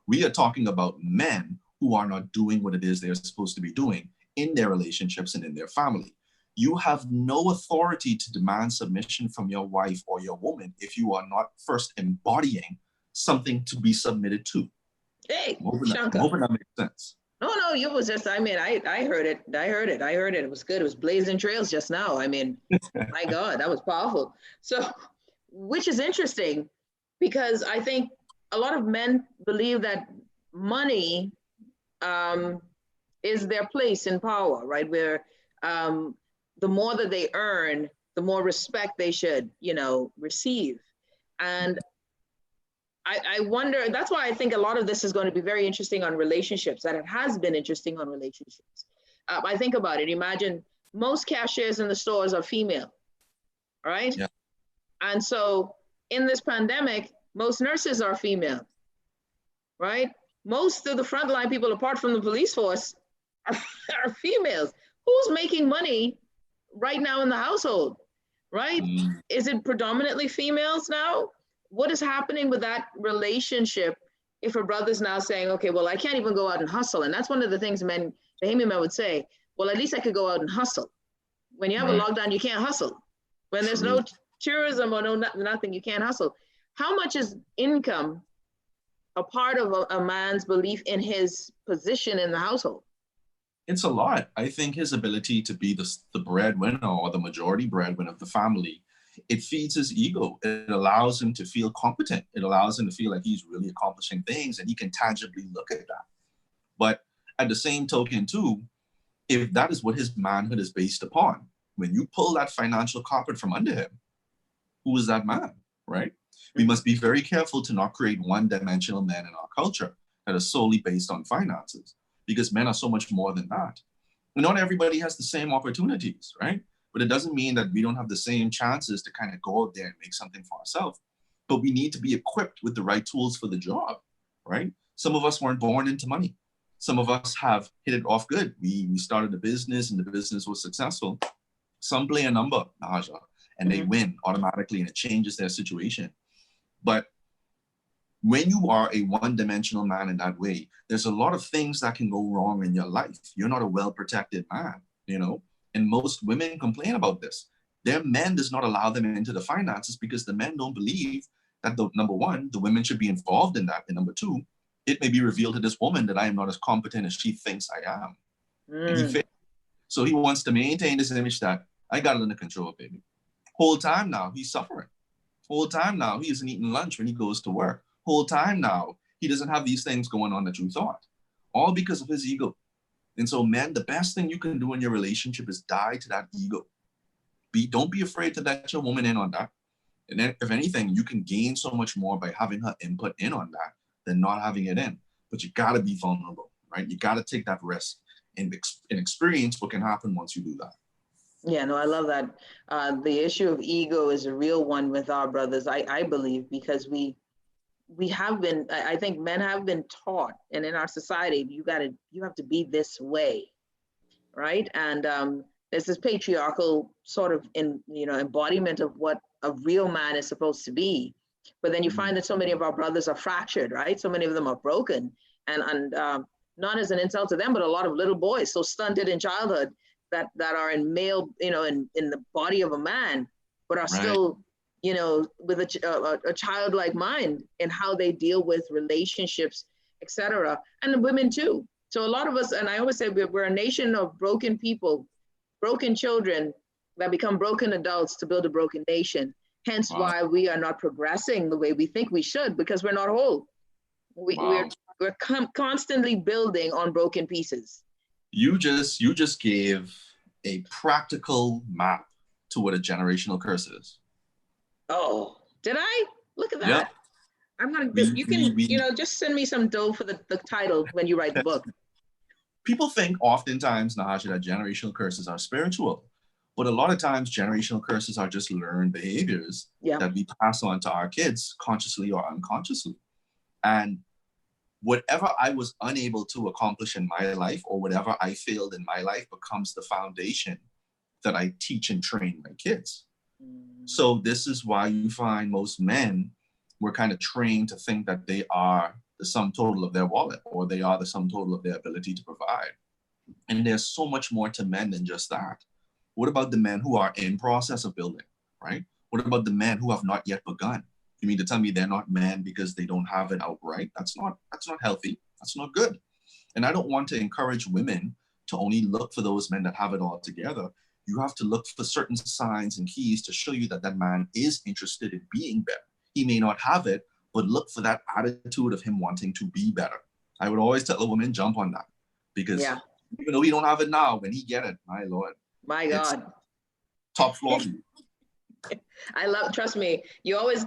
We are talking about men who are not doing what it is they're supposed to be doing in their relationships and in their family. You have no authority to demand submission from your wife or your woman if you are not first embodying something to be submitted to. Hey, Shanka. Hoping that makes sense. No, you was just, I heard it. It was good. It was blazing trails just now. My God, that was powerful. So, which is interesting because I think a lot of men believe that money is their place in power, right? Where the more that they earn, the more respect they should, receive. And I wonder, that's why I think a lot of this is going to be very interesting on relationships, that it has been interesting on relationships. I think about it. Imagine most cashiers in the stores are female, right? Yeah. And so in this pandemic, most nurses are female, right? Most of the frontline people, apart from the police force, are females. Who's making money right now in the household, right? Is it predominantly females now? What is happening with that relationship if a brother's now saying, okay, well, I can't even go out and hustle? And that's one of the things Bahamian men would say, well, at least I could go out and hustle. When you have a lockdown, you can't hustle. When there's no tourism or nothing, you can't hustle. How much is income a part of a man's belief in his position in the household? It's a lot. I think his ability to be the breadwinner or the majority breadwinner of the family, it feeds his ego. It allows him to feel competent. It allows him to feel like he's really accomplishing things and he can tangibly look at that. But at the same token too, if that is what his manhood is based upon, when you pull that financial carpet from under him, who is that man, right? We must be very careful to not create one-dimensional men in our culture that are solely based on finances, because men are so much more than that. Not everybody has the same opportunities, right? But it doesn't mean that we don't have the same chances to kind of go out there and make something for ourselves. But we need to be equipped with the right tools for the job, right? Some of us weren't born into money. Some of us have hit it off good. We started a business and the business was successful. Some play a number, Nahaja, and they win automatically and it changes their situation. But when you are a one-dimensional man in that way, there's a lot of things that can go wrong in your life. You're not a well-protected man, and most women complain about this. Their men does not allow them into the finances because the men don't believe that, number one, the women should be involved in that. And number two, it may be revealed to this woman that I am not as competent as she thinks I am. And he fails. So he wants to maintain this image that I got it under control, baby. Whole time now, he's suffering. Whole time now, he isn't eating lunch when he goes to work. Whole time now, he doesn't have these things going on that you thought. All because of his ego. And so, men, the best thing you can do in your relationship is die to that ego. Don't be afraid to let your woman in on that. And then, if anything, you can gain so much more by having her input in on that than not having it in. But you got to be vulnerable, right? You got to take that risk and experience what can happen once you do that. Yeah, no, I love that. The issue of ego is a real one with our brothers, I believe, because we have been, I think men have been taught, and in our society, you have to be this way, right? And there's this patriarchal sort of embodiment of what a real man is supposed to be. But then you find that so many of our brothers are fractured, right? So many of them are broken, and not as an insult to them, but a lot of little boys so stunted in childhood that are in male, in the body of a man, but are still, with a childlike mind in how they deal with relationships, etc. And the women too. So a lot of us, and I always say we're a nation of broken people, broken children that become broken adults to build a broken nation. Hence why we are not progressing the way we think we should, because we're not whole. We're constantly building on broken pieces. You just gave a practical map to what a generational curse is. Oh, did I? Look at that. Yep. I'm gonna just send me some dough for the title when you write the book. People think oftentimes, Nahashi, that generational curses are spiritual, but a lot of times generational curses are just learned behaviors that we pass on to our kids consciously or unconsciously. And whatever I was unable to accomplish in my life, or whatever I failed in my life, becomes the foundation that I teach and train my kids. So this is why you find most men were kind of trained to think that they are the sum total of their wallet, or they are the sum total of their ability to provide. And there's so much more to men than just that. What about the men who are in process of building, right? What about the men who have not yet begun? You mean to tell me they're not men because they don't have it outright? That's not healthy. That's not good. And I don't want to encourage women to only look for those men that have it all together. You have to look for certain signs and keys to show you that that man is interested in being better. He may not have it, but look for that attitude of him wanting to be better. I would always tell a woman, jump on that, because even though he don't have it now, when he get it, my Lord, my God, top floor. Trust me, you always,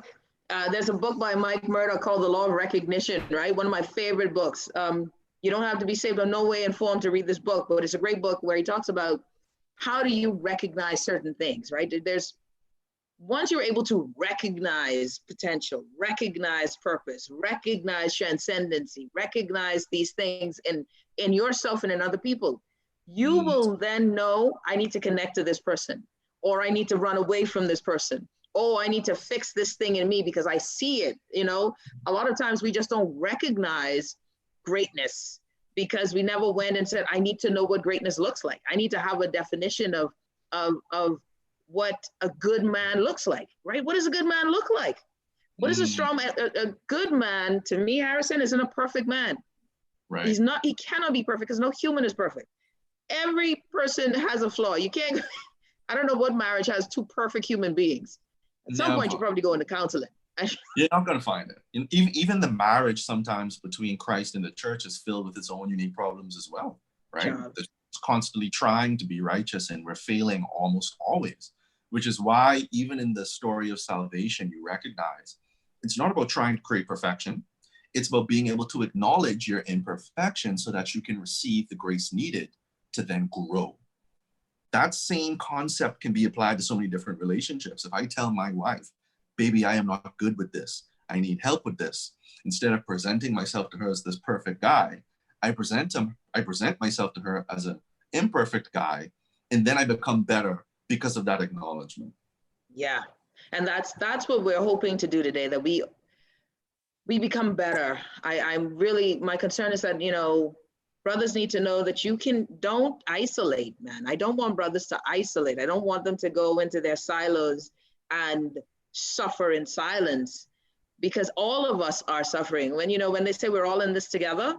there's a book by Mike Murdoch called The Law of Recognition, right? One of my favorite books. You don't have to be saved or no way informed to read this book, but it's a great book where he talks about how do you recognize certain things, right? Once you're able to recognize potential, recognize purpose, recognize transcendency, recognize these things in yourself and in other people, you will then know, I need to connect to this person, or I need to run away from this person. Oh, I need to fix this thing in me because I see it. A lot of times we just don't recognize greatness because we never went and said, I need to know what greatness looks like. I need to have a definition of what a good man looks like, right? What does a good man look like? What is a strong man? A good man, to me, Harrison, isn't a perfect man. Right. He cannot be perfect because no human is perfect. Every person has a flaw. You can't, I don't know what marriage has two perfect human beings. At some point, you probably go into counseling. You're not going to find it. Even the marriage sometimes between Christ and the church is filled with its own unique problems as well, right? It's constantly trying to be righteous, and we're failing almost always, which is why even in the story of salvation, you recognize it's not about trying to create perfection. It's about being able to acknowledge your imperfection so that you can receive the grace needed to then grow. That same concept can be applied to so many different relationships. If I tell my wife, baby, I am not good with this, I need help with this, instead of presenting myself to her as this perfect guy, I present myself to her as an imperfect guy, and then I become better because of that acknowledgement. Yeah, and that's what we're hoping to do today, that we become better. I'm really, my concern is that, brothers need to know that don't isolate, man. I don't want brothers to isolate. I don't want them to go into their silos and suffer in silence, because all of us are suffering. When they say we're all in this together,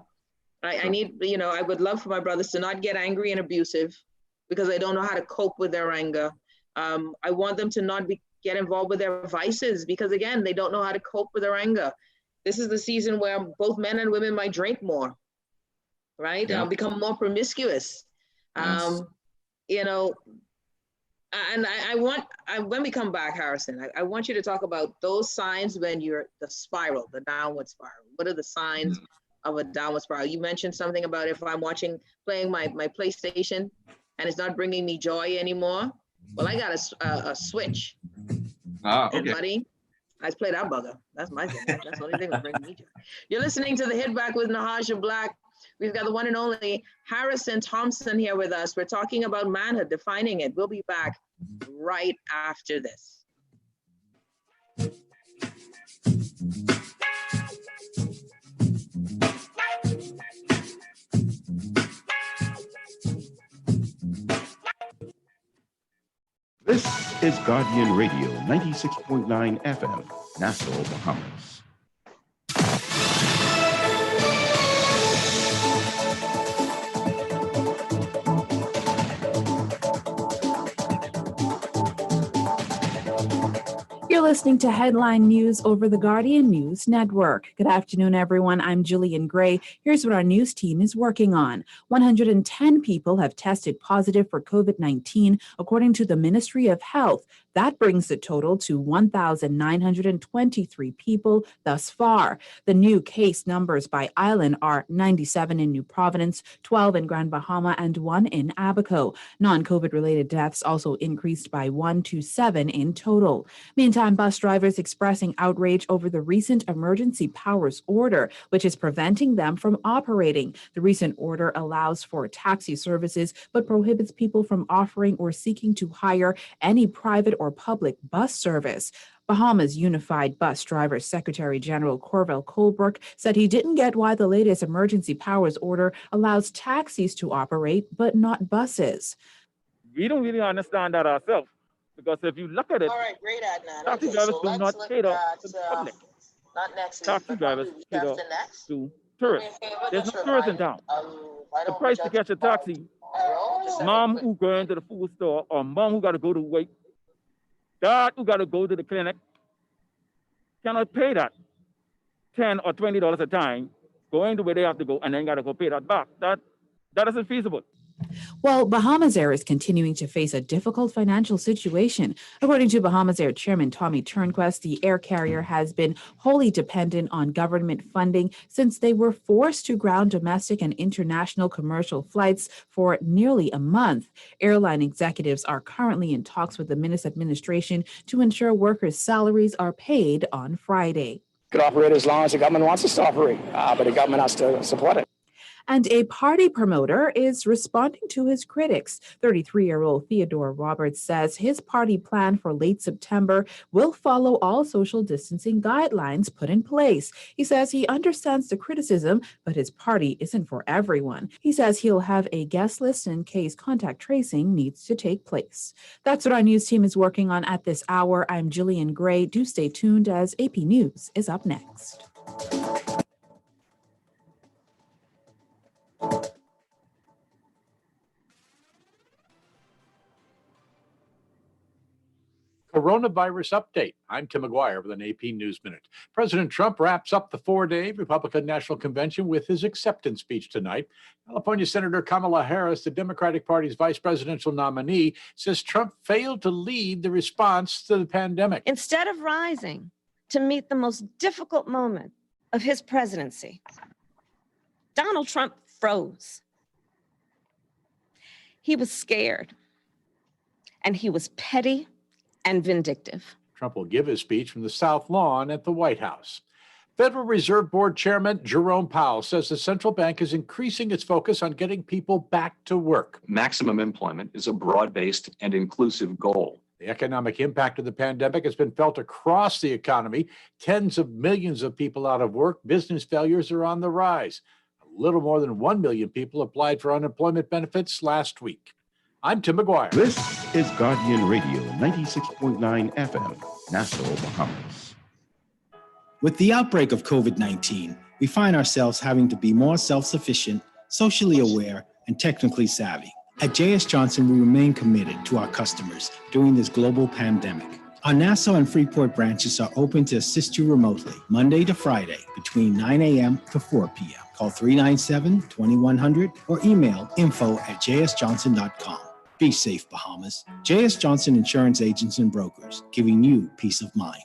I would love for my brothers to not get angry and abusive because they don't know how to cope with their anger. I want them to not get involved with their vices because, again, they don't know how to cope with their anger. This is the season where both men and women might drink more, right? Become more promiscuous. Yes. And when we come back, Harrison, I want you to talk about those signs when you're the downward spiral. What are the signs of a downward spiral? You mentioned something about if I'm playing my PlayStation and it's not bringing me joy anymore. Well, I got a Switch. Okay. And buddy, I play that bugger. That's my thing. That's the only thing that brings me joy. You're listening to The Hit Back with Nahaja Black. We've got the one and only Harrison Thompson here with us. We're talking about manhood, defining it. We'll be back right after this. This is Guardian Radio, 96.9 FM, Nassau, Bahamas. You're listening to Headline News over the Guardian News Network. Good afternoon, everyone. I'm Julian Gray. Here's what our news team is working on. 110 people have tested positive for COVID-19, according to the Ministry of Health. That brings the total to 1,923 people thus far. The new case numbers by island are 97 in New Providence, 12 in Grand Bahama, and 1 in Abaco. Non-COVID related deaths also increased by 1 to 7 in total. Meantime, bus drivers expressing outrage over the recent emergency powers order, which is preventing them from operating. The recent order allows for taxi services, but prohibits people from offering or seeking to hire any private or public bus service. Bahamas Unified Bus Drivers Secretary General Corvell Colebrook said he didn't get why the latest emergency powers order allows taxis to operate, but not buses. We don't really understand that ourselves, because if you look at it, All right, great, Adnan. taxi Okay, drivers so do let's not look cater at, to the public. not next week, Taxi but drivers probably week cater after next. to Do me tourists. a favor, There's just no tourists in remind, town. why The don't price we to just catch a taxi, just mom who going to the food store, or mom who got to go to work, dad who got to go to the clinic, cannot pay that $10 or $20 a time, going to where they have to go, and then got to go pay that back. That isn't feasible. Well, Bahamas Air is continuing to face a difficult financial situation. According to Bahamas Air Chairman Tommy Turnquest, the air carrier has been wholly dependent on government funding since they were forced to ground domestic and international commercial flights for nearly a month. Airline executives are currently in talks with the Minnis administration to ensure workers' salaries are paid on Friday. Could operate as long as the government wants us to operate, but the government has to support it. And a party promoter is responding to his critics. 33-year-old Theodore Roberts says his party plan for late September will follow all social distancing guidelines put in place. He says he understands the criticism, but his party isn't for everyone. He says he'll have a guest list in case contact tracing needs to take place. That's what our news team is working on at this hour. I'm Jillian Gray. Do stay tuned as AP News is up next. Coronavirus update. I'm Tim McGuire with an AP News Minute. President Trump wraps up the four-day Republican National Convention with his acceptance speech tonight. California Senator Kamala Harris, the Democratic Party's vice presidential nominee, says Trump failed to lead the response to the pandemic. Instead of rising to meet the most difficult moment of his presidency, Donald Trump froze. He was scared, and he was petty and vindictive. Trump will give his speech from the South Lawn at the White House. Federal Reserve Board Chairman Jerome Powell says the central bank is increasing its focus on getting people back to work. Maximum employment is a broad-based and inclusive goal. The economic impact of the pandemic has been felt across the economy. Tens of millions of people out of work. Business failures are on the rise. A little more than 1 million people applied for unemployment benefits last week. I'm Tim McGuire. This is Guardian Radio, 96.9 FM, Nassau, Bahamas. With the outbreak of COVID-19, we find ourselves having to be more self-sufficient, socially aware, and technically savvy. At J.S. Johnson, we remain committed to our customers during this global pandemic. Our Nassau and Freeport branches are open to assist you remotely, Monday to Friday, between 9 a.m. to 4 p.m. Call 397-2100 or email info@jsjohnson.com. Be safe, Bahamas. J.S. Johnson Insurance Agents and Brokers, giving you peace of mind.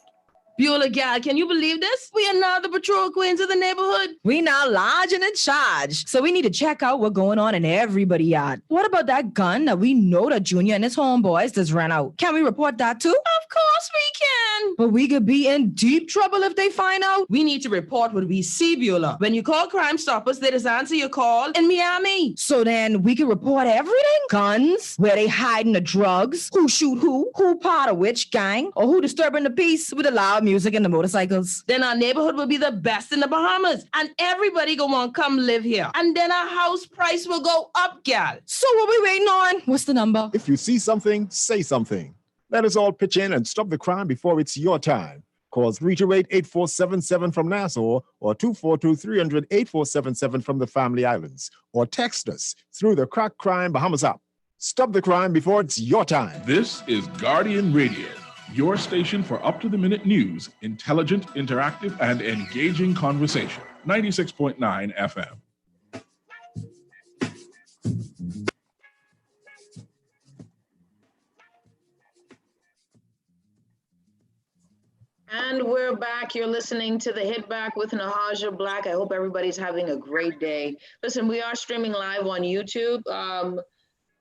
Beulah gal, can you believe this? We are now the patrol queens of the neighborhood. We now large and in charge. So we need to check out what's going on in everybody's yard. What about that gun that we know that Junior and his homeboys just ran out? Can we report that too? Of course we can. But we could be in deep trouble if they find out. We need to report what we see, Beulah. When you call Crime Stoppers, they just answer your call in Miami. So then we can report everything? Guns, where they hiding the drugs, who shoot who part of which gang, or who disturbing the peace with the loud music and the motorcycles. Then our neighborhood will be the best in the Bahamas, and everybody gonna want to come live here. And then our house price will go up, gal. So what we waiting on? What's the number? If you see something, say something. Let us all pitch in and stop the crime before it's your time. Call 328-8477 from Nassau or 242-300-8477 from the Family Islands. Or text us through the Crack Crime Bahamas app. Stop the crime before it's your time. This is Guardian Radio, your station for up-to-the-minute news, intelligent, interactive, and engaging conversation. 96.9 FM. And we're back. You're listening to the Hit Back with Nahaja Black. I hope everybody's having a great day. Listen, we are streaming live on YouTube.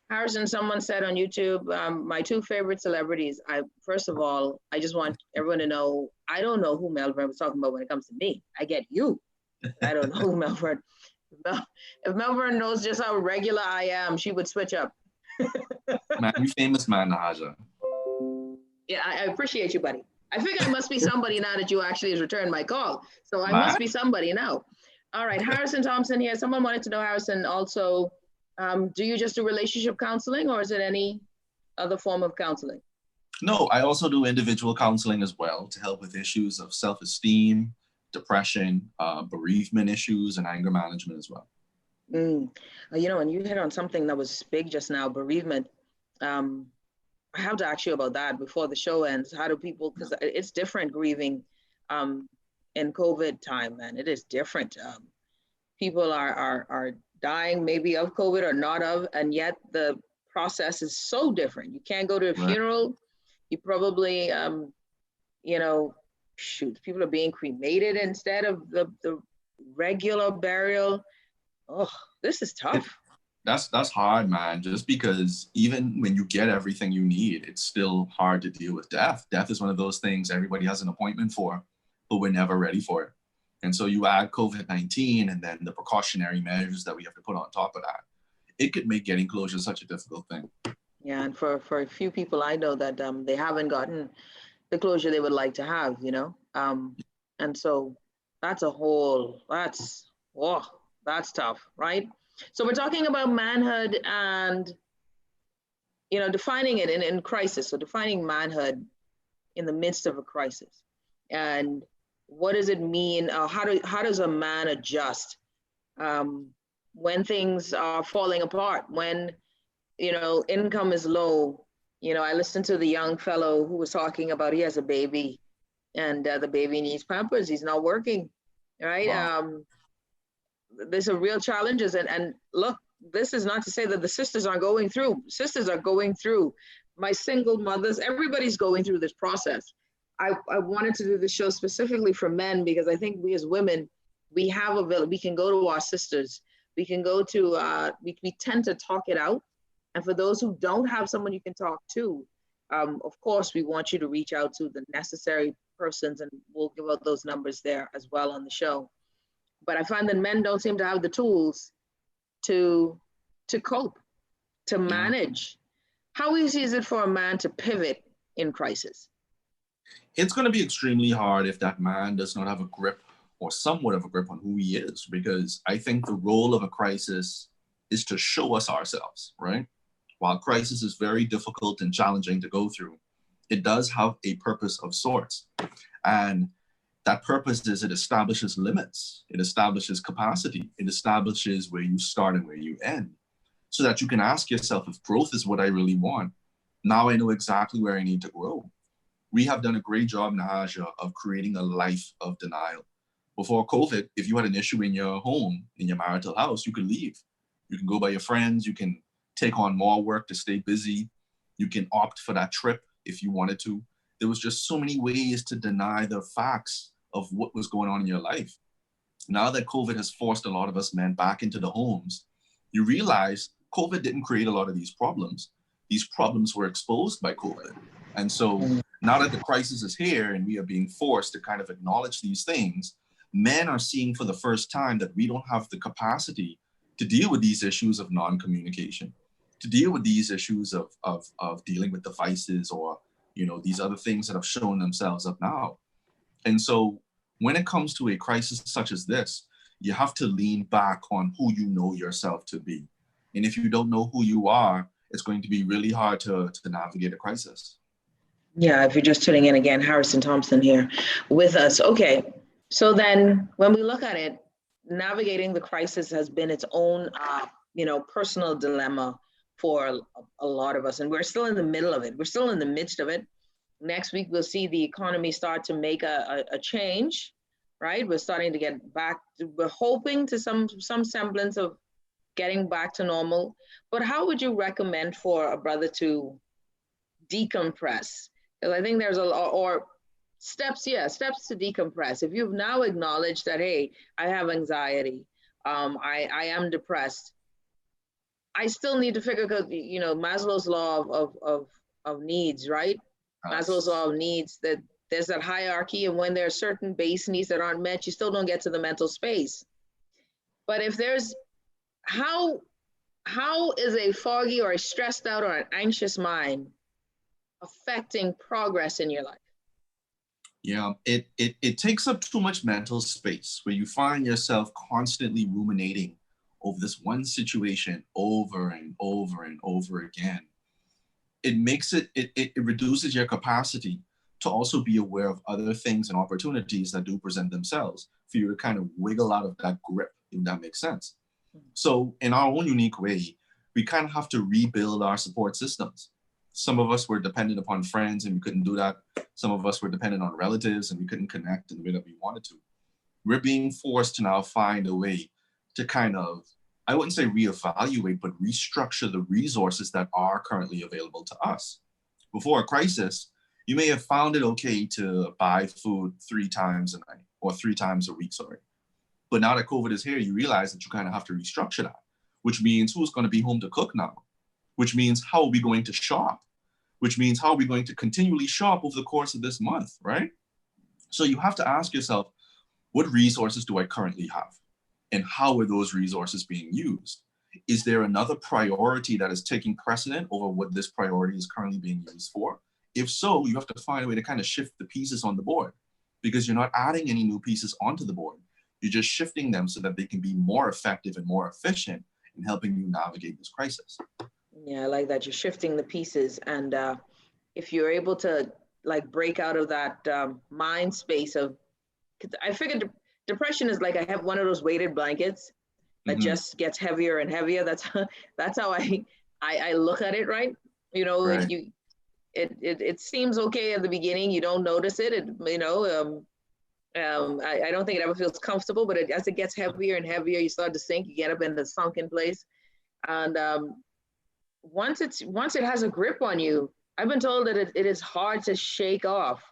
Harrison, someone said on YouTube, my two favorite celebrities. First of all, I just want everyone to know, I don't know who Melbourne was talking about when it comes to me. I get you. I don't know who Melbourne. If Melbourne knows just how regular I am, she would switch up. Man, you famous man, Nahaja. Yeah, I appreciate you, buddy. I think I must be somebody now that you actually has returned my call. So I must be somebody now. All right, Harrison Thompson here. Someone wanted to know, Harrison, also, do you just do relationship counseling or is it any other form of counseling? No, I also do individual counseling as well to help with issues of self-esteem, depression, bereavement issues, and anger management as well. You know, and you hit on something that was big just now, bereavement. I have to ask you about that before the show ends. How do people, because it's different grieving in COVID time, man. It is different. People are dying maybe of COVID or not of, and yet the process is so different. You can't go to a funeral. You probably, you know, shoot, people are being cremated instead of the regular burial. Oh, this is tough. That's hard, man, just because even when you get everything you need, it's still hard to deal with death. Death is one of those things everybody has an appointment for, but we're never ready for it. And so you add COVID-19 and then the precautionary measures that we have to put on top of that. It could make getting closure such a difficult thing. Yeah, and for a few people, I know that they haven't gotten the closure they would like to have, you know? And so that's tough, right? So we're talking about manhood and, you know, defining it in crisis. So defining manhood in the midst of a crisis. And what does it mean? How does a man adjust when things are falling apart? When, you know, income is low. You know, I listened to the young fellow who was talking about he has a baby and the baby needs Pampers. He's not working, right? Wow. There's a real challenges. And look, this is not to say that the sisters aren't going through. Sisters are going through. My single mothers, everybody's going through this process. I wanted to do this show specifically for men because I think we as women, we have we can go to our sisters. We can go to, we tend to talk it out. And for those who don't have someone you can talk to, of course, we want you to reach out to the necessary persons, and we'll give out those numbers there as well on the show. But I find that men don't seem to have the tools to cope, to manage. How easy is it for a man to pivot in crisis? It's going to be extremely hard if that man does not have a grip or somewhat of a grip on who he is, because I think the role of a crisis is to show us ourselves, right? While crisis is very difficult and challenging to go through, it does have a purpose of sorts. And that purpose is it establishes limits, it establishes capacity, it establishes where you start and where you end, so that you can ask yourself, if growth is what I really want, now I know exactly where I need to grow. We have done a great job, Nahaja, of creating a life of denial. Before COVID, if you had an issue in your home, in your marital house, you could leave. You can go by your friends, you can take on more work to stay busy, you can opt for that trip if you wanted to. There was just so many ways to deny the facts of what was going on in your life. Now that COVID has forced a lot of us men back into the homes, you realize COVID didn't create a lot of these problems. These problems were exposed by COVID. And so now that the crisis is here and we are being forced to kind of acknowledge these things, men are seeing for the first time that we don't have the capacity to deal with these issues of non-communication, to deal with these issues of dealing with devices or, you know, these other things that have shown themselves up now. And so when it comes to a crisis such as this, you have to lean back on who you know yourself to be. And if you don't know who you are, it's going to be really hard to navigate a crisis. Yeah, if you're just tuning in again, Harrison Thompson here with us. Okay, so then when we look at it, navigating the crisis has been its own, personal dilemma for a lot of us. And we're still in the middle of it. We're still in the midst of it. Next week, we'll see the economy start to make a change, right? We're starting to get back, we're hoping to some semblance of getting back to normal. But how would you recommend for a brother to decompress? Because I think there's steps to decompress. If you've now acknowledged that, hey, I have anxiety, I am depressed, I still need to figure, because, Maslow's law of needs, right? Maslow's law of needs, that there's that hierarchy, and when there are certain base needs that aren't met, you still don't get to the mental space. But if there's, how is a foggy or a stressed out or an anxious mind affecting progress in your life? Yeah, it takes up too much mental space where you find yourself constantly ruminating over this one situation over and over and over again. It makes it reduces your capacity to also be aware of other things and opportunities that do present themselves for you to kind of wiggle out of that grip, if that makes sense. So in our own unique way, we kind of have to rebuild our support systems. Some of us were dependent upon friends and we couldn't do that. Some of us were dependent on relatives and we couldn't connect in the way that we wanted to. We're being forced to now find a way to kind of, I wouldn't say reevaluate, but restructure the resources that are currently available to us. Before a crisis, you may have found it okay to buy food 3 times a night or 3 times a week, sorry. But now that COVID is here, you realize that you kind of have to restructure that, which means who's going to be home to cook now? Which means how are we going to shop? Which means how are we going to continually shop over the course of this month, right? So you have to ask yourself, what resources do I currently have? And how are those resources being used? Is there another priority that is taking precedent over what this priority is currently being used for? If so, you have to find a way to kind of shift the pieces on the board, because you're not adding any new pieces onto the board. You're just shifting them so that they can be more effective and more efficient in helping you navigate this crisis. Yeah, I like that. You're shifting the pieces. And if you're able to break out of that mind space of, I figured depression is like I have one of those weighted blankets that just gets heavier and heavier. That's how I look at it, right? Right. It seems okay at the beginning. You don't notice it. I don't think it ever feels comfortable, but as it gets heavier and heavier, you start to sink. You get up in the sunken place, and once it has a grip on you, I've been told that it is hard to shake off.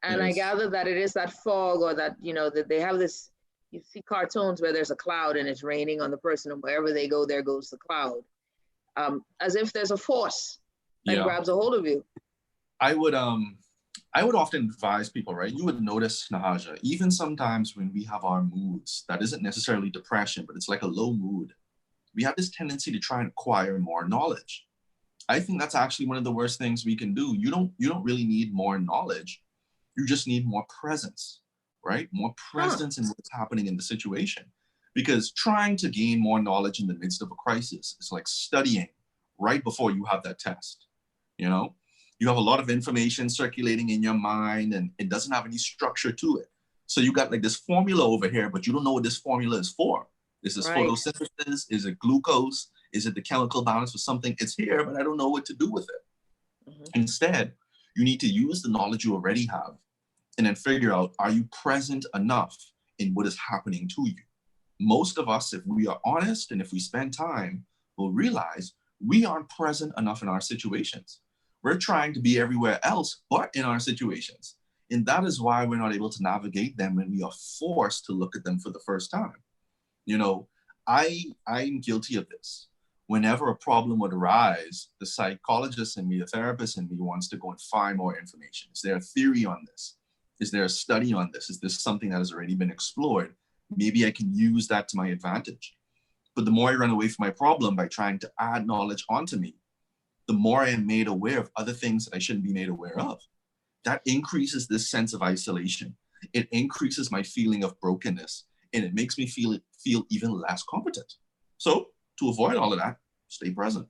And Yes. I gather that it is that fog, or that, that they have this, you see cartoons where there's a cloud and it's raining on the person, and wherever they go, there goes the cloud. As if there's a force that grabs a hold of you. I would often advise people, right? You would notice, Nahaja, even sometimes when we have our moods, that isn't necessarily depression, but it's like a low mood. We have this tendency to try and acquire more knowledge. I think that's actually one of the worst things we can do. You don't really need more knowledge. You just need more presence, right? More presence in what's happening in the situation. Because trying to gain more knowledge in the midst of a crisis is like studying right before you have that test. You have a lot of information circulating in your mind and it doesn't have any structure to it. So you got like this formula over here, but you don't know what this formula is for. Is this photosynthesis? Is it glucose? Is it the chemical balance for something? It's here, but I don't know what to do with it. Instead, you need to use the knowledge you already have and then figure out, are you present enough in what is happening to you? Most of us, if we are honest and if we spend time, will realize we aren't present enough in our situations. We're trying to be everywhere else but in our situations. And that is why we're not able to navigate them when we are forced to look at them for the first time. You know, I'm guilty of this. Whenever a problem would arise, the psychologist in me, the therapist in me wants to go and find more information. Is there a theory on this? Is there a study on this? Is this something that has already been explored? Maybe I can use that to my advantage. But the more I run away from my problem by trying to add knowledge onto me, the more I am made aware of other things that I shouldn't be made aware of. That increases this sense of isolation. It increases my feeling of brokenness, and it makes me feel even less competent. So to avoid all of that, stay present.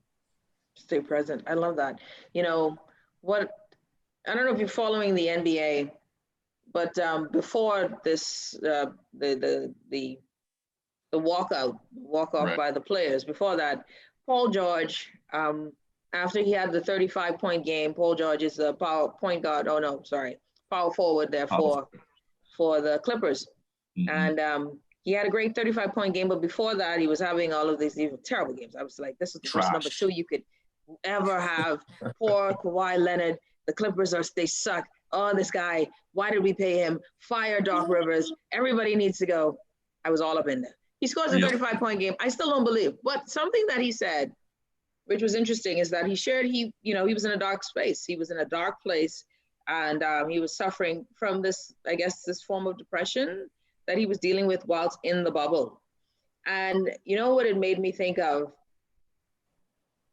Stay present. I love that. You know, I don't know if you're following the NBA, but before this, the walkoff Right. by the players, before that, Paul George, after he had the 35-point game, Paul George is the power forward there for the Clippers. Mm-hmm. And he had a great 35-point game, but before that, he was having all of these terrible games. I was like, this is the worst number 2 you could ever have. Poor Kawhi Leonard. The Clippers they suck. Oh, this guy, why did we pay him? Fire Doc Rivers. Everybody needs to go. I was all up in there. He scores a 35-point game. I still don't believe. But something that he said, which was interesting, is that he shared he was in a dark space. He was in a dark place, and he was suffering from this form of depression that he was dealing with whilst in the bubble. And you know what it made me think of?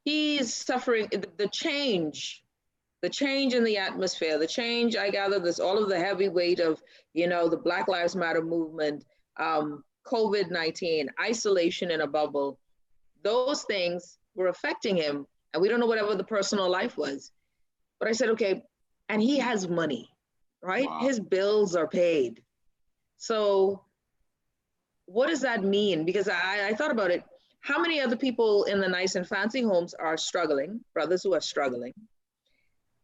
He's suffering the change in the atmosphere, the change, I gather, this all of the heavy weight of, the Black Lives Matter movement, COVID-19, isolation in a bubble. Those things were affecting him, and we don't know whatever the personal life was. But I said, okay, and he has money, right? Wow. His bills are paid. So what does that mean? Because I thought about it. How many other people in the nice and fancy homes are struggling, brothers who are struggling?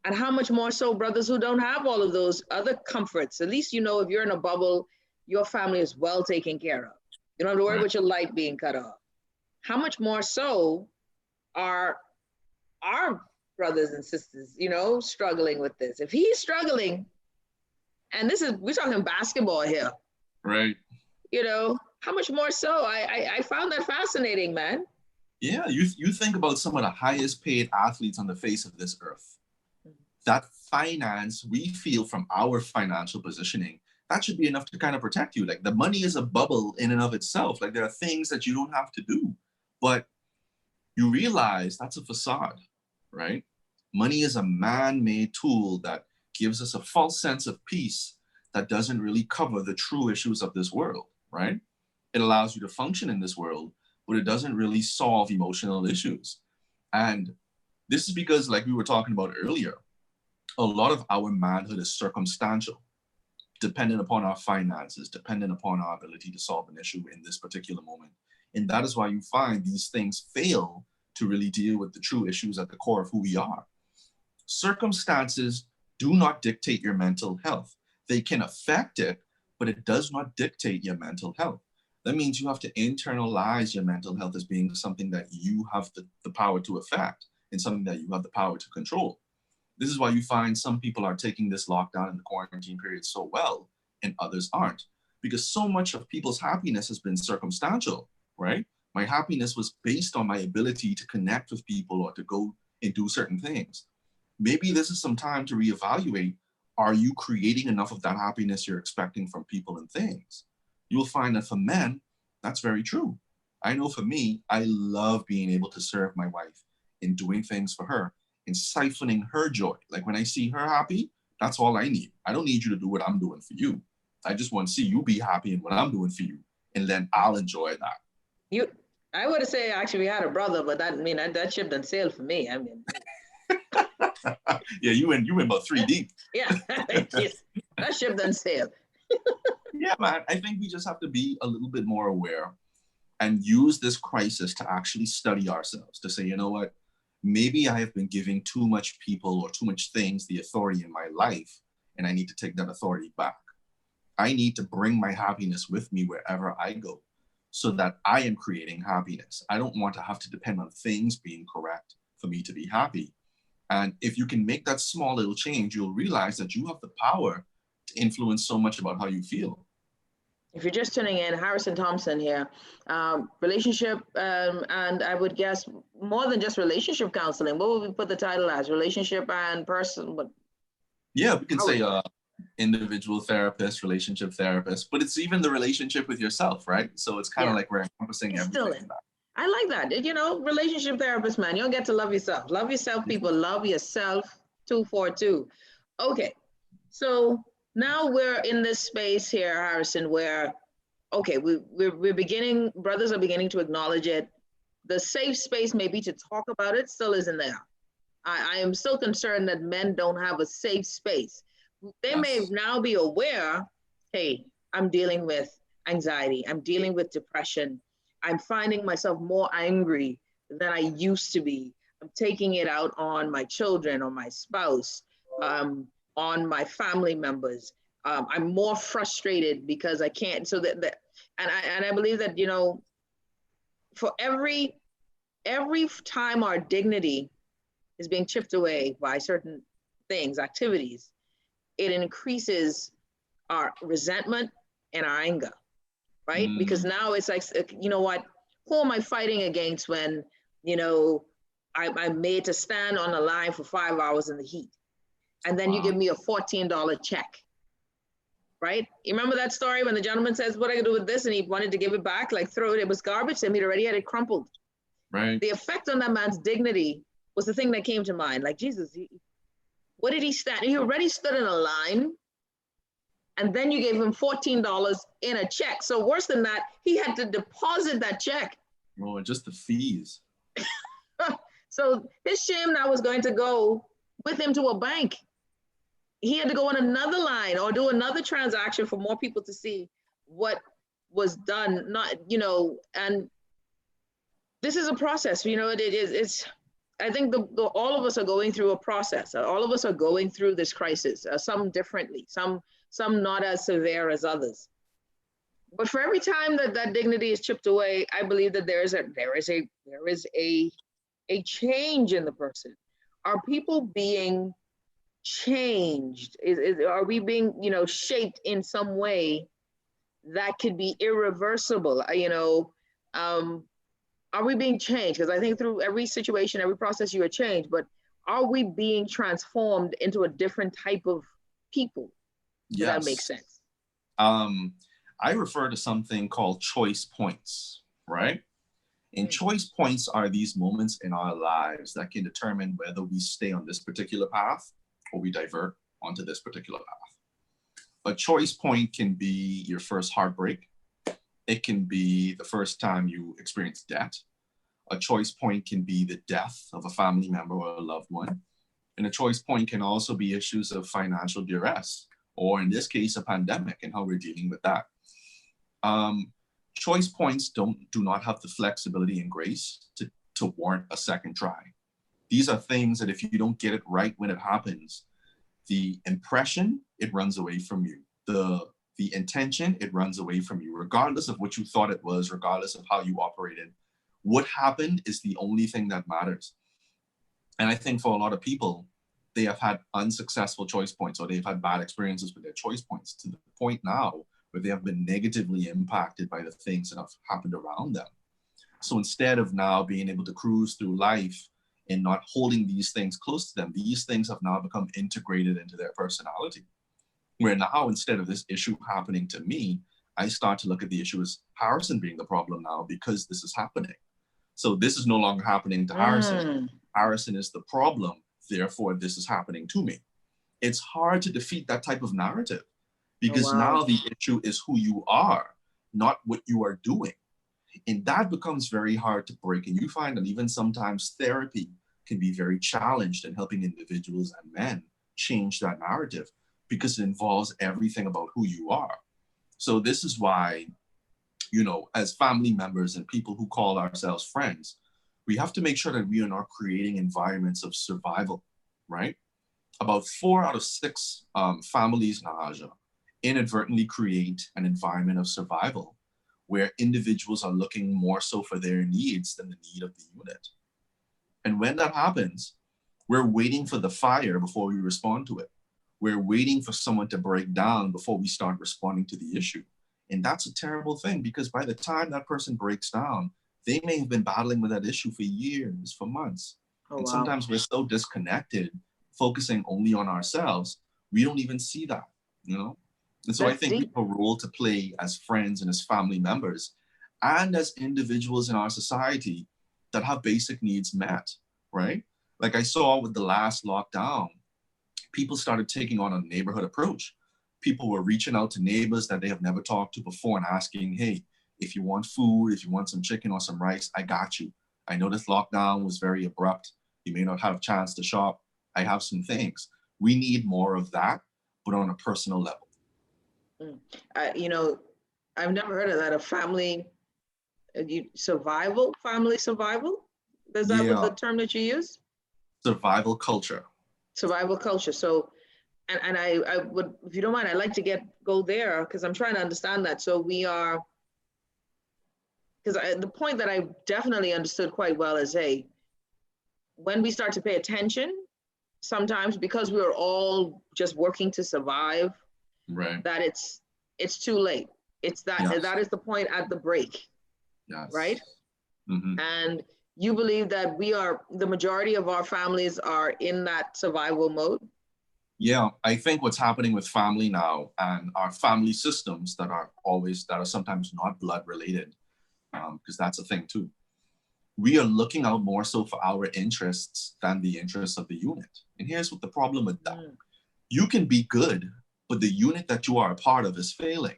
And how much more so brothers who don't have all of those other comforts? At least, if you're in a bubble, your family is well taken care of. You don't have to worry about your light being cut off. How much more so are our brothers and sisters, struggling with this? If he's struggling, and we're talking basketball here. Right. How much more so? I found that fascinating, man. Yeah, you think about some of the highest paid athletes on the face of this earth. That finance we feel from our financial positioning, that should be enough to kind of protect you. Like, the money is a bubble in and of itself. Like, there are things that you don't have to do, but you realize that's a facade, right? Money is a man-made tool that gives us a false sense of peace that doesn't really cover the true issues of this world, right? It allows you to function in this world, but it doesn't really solve emotional issues. And this is because, like we were talking about earlier, a lot of our manhood is circumstantial, dependent upon our finances, dependent upon our ability to solve an issue in this particular moment. And that is why you find these things fail to really deal with the true issues at the core of who we are. Circumstances do not dictate your mental health. They can affect it, but it does not dictate your mental health. That means you have to internalize your mental health as being something that you have the power to affect and something that you have the power to control. This is why you find some people are taking this lockdown and the quarantine period so well and others aren't, because so much of people's happiness has been circumstantial, right? My happiness was based on my ability to connect with people or to go and do certain things. Maybe this is some time to reevaluate. Are you creating enough of that happiness you're expecting from people and things? You'll find that for men, that's very true. I know for me, I love being able to serve my wife and doing things for her and siphoning her joy. Like, when I see her happy, that's all I need. I don't need you to do what I'm doing for you. I just want to see you be happy in what I'm doing for you, and then I'll enjoy that. I would say actually we had a brother, but that ship done sailed for me. Yeah, you went about 3 deep. Yeah, that ship done sailed. Yeah, man. I think we just have to be a little bit more aware and use this crisis to actually study ourselves, to say, you know what, maybe I have been giving too much people or too much things the authority in my life, and I need to take that authority back. I need to bring my happiness with me wherever I go so that I am creating happiness. I don't want to have to depend on things being correct for me to be happy. And if you can make that small little change, you'll realize that you have the power to influence so much about how you feel. If you're just tuning in, Harrison Thompson here. Relationship, and I would guess more than just relationship counseling. What would we put the title as? Relationship and person? What? Yeah, we can say individual therapist, relationship therapist, but it's even the relationship with yourself, right? So it's kind of like we're encompassing everything. I like that. You know, relationship therapist, man. You don't get to love yourself. Love yourself, people. Love yourself. 242. Okay. So now we're in this space here, Harrison, where, okay, we're beginning, brothers are beginning to acknowledge it. The safe space maybe to talk about it still isn't there. I am still concerned that men don't have a safe space. They may now be aware, hey, I'm dealing with anxiety. I'm dealing with depression. I'm finding myself more angry than I used to be. I'm taking it out on my children, on my spouse, on my family members. I'm more frustrated because I can't. So and I believe that, you know, for every time our dignity is being chipped away by certain things, activities, it increases our resentment and our anger. Right? Because now it's like, you know what, who am I fighting against when, you know, I'm made to stand on the line for 5 hours in the heat. And then you give me a $14 check, right? You remember that story when the gentleman says, what are I gonna do with this? And he wanted to give it back, like throw it, it was garbage. I mean, already had it crumpled. Right. The effect on that man's dignity was the thing that came to mind. Like, Jesus, what did he stand? He already stood in a line. And then you gave him $14 in a check. So worse than that, he had to deposit that check. Oh, just the fees. So his shame now was going to go with him to a bank. He had to go on another line or do another transaction for more people to see what was done. Not, you know, and this is a process. You know, it's. I think all of us are going through a process. All of us are going through this crisis. Some differently. Some not as severe as others. But for every time that dignity is chipped away, I believe that there is a change in the person. Are people being changed? Are we being, you know, shaped in some way that could be irreversible? You know, are we being changed? Because I think through every situation, every process, you are changed. But are we being transformed into a different type of people? Does that make sense? I refer to something called choice points, right? And choice points are these moments in our lives that can determine whether we stay on this particular path or we divert onto this particular path. A choice point can be your first heartbreak. It can be the first time you experience debt. A choice point can be the death of a family member or a loved one. And a choice point can also be issues of financial duress, or in this case, a pandemic and how we're dealing with that. Choice points do not have the flexibility and grace to warrant a second try. These are things that if you don't get it right when it happens, the impression, it runs away from you. The intention, it runs away from you, regardless of what you thought it was, regardless of how you operated. What happened is the only thing that matters. And I think for a lot of people, they have had unsuccessful choice points, or they've had bad experiences with their choice points, to the point now where they have been negatively impacted by the things that have happened around them. So instead of now being able to cruise through life and not holding these things close to them, these things have now become integrated into their personality. Where now, instead of this issue happening to me, I start to look at the issue as Harrison being the problem now because this is happening. So this is no longer happening to Harrison. Harrison is the problem, therefore this is happening to me. It's hard to defeat that type of narrative because now the issue is who you are, not what you are doing. And that becomes very hard to break. And you find that even sometimes therapy can be very challenged in helping individuals and men change that narrative because it involves everything about who you are. So this is why, you know, as family members and people who call ourselves friends, we have to make sure that we are not creating environments of survival, right? About 4 out of 6 families, Nahaja, inadvertently create an environment of survival where individuals are looking more so for their needs than the need of the unit. And when that happens, We're waiting for the fire before we respond to it. We're waiting for someone to break down before we start responding to the issue. And that's a terrible thing, because by the time that person breaks down, they may have been battling with that issue for years, for months. Oh, and wow. sometimes we're so disconnected, focusing only on ourselves, we don't even see that, you know? And so That's I think we have a role to play as friends and as family members and as individuals in our society that have basic needs met, right? Like I saw with the last lockdown, people started taking on a neighborhood approach. People were reaching out to neighbors that they have never talked to before and asking, hey, if you want food, if you want some chicken or some rice, I got you. I know this lockdown was very abrupt. You may not have a chance to shop. I have some things. We need more of that, but on a personal level. You know, I've never heard of that. A family survival, family survival? Is that what the term that you use? Survival culture. Survival culture. So, and I would, if you don't mind, I'd like to go there because I'm trying to understand that. So we are, because the point that I definitely understood quite well is, hey, when we start to pay attention, sometimes because we're all just working to survive, right, that it's too late. It's that that is the point at the break. Yes. Right? Mm-hmm. And you believe that the majority of our families are in that survival mode? Yeah, I think what's happening with family now and our family systems that are sometimes not blood related, because that's a thing too. We are looking out more so for our interests than the interests of the unit. And here's what the problem with that. You can be good, but the unit that you are a part of is failing.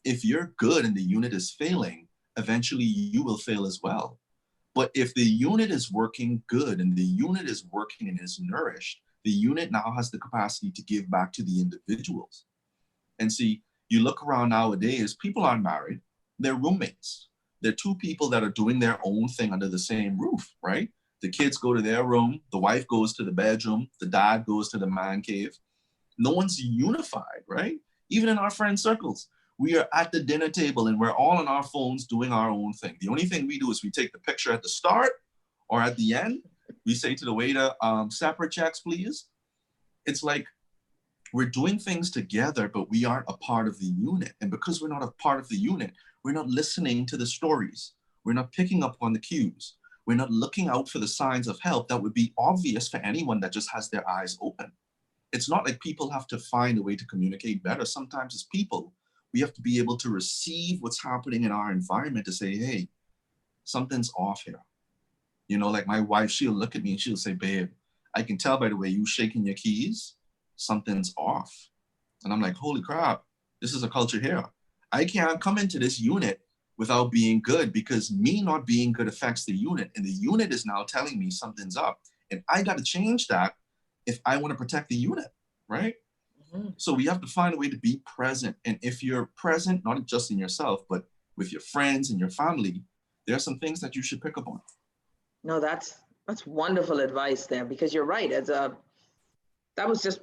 If you're good and the unit is failing, eventually you will fail as well. But if the unit is working good and the unit is working and is nourished, the unit now has the capacity to give back to the individuals. And see, you look around nowadays, people aren't married, they're roommates. They're two people that are doing their own thing under the same roof, right? The kids go to their room, the wife goes to the bedroom, the dad goes to the man cave. No one's unified, right? Even in our friend circles, we are at the dinner table and we're all on our phones doing our own thing. The only thing we do is we take the picture at the start or at the end. We say to the waiter, separate checks, please. It's like we're doing things together, but we aren't a part of the unit. And because we're not a part of the unit, we're not listening to the stories. We're not picking up on the cues. We're not looking out for the signs of help that would be obvious for anyone that just has their eyes open. It's not like people have to find a way to communicate better. Sometimes as people, we have to be able to receive what's happening in our environment to say, hey, something's off here. You know, like my wife, she'll look at me and she'll say, babe, I can tell by the way you shaking your keys, something's off. And I'm like, holy crap, this is a culture here. I can't come into this unit without being good because me not being good affects the unit. And the unit is now telling me something's up. And I got to change that if I want to protect the unit, right? Mm-hmm. So we have to find a way to be present. And if you're present, not just in yourself, but with your friends and your family, there are some things that you should pick up on. No, that's wonderful advice there, because you're right. That was just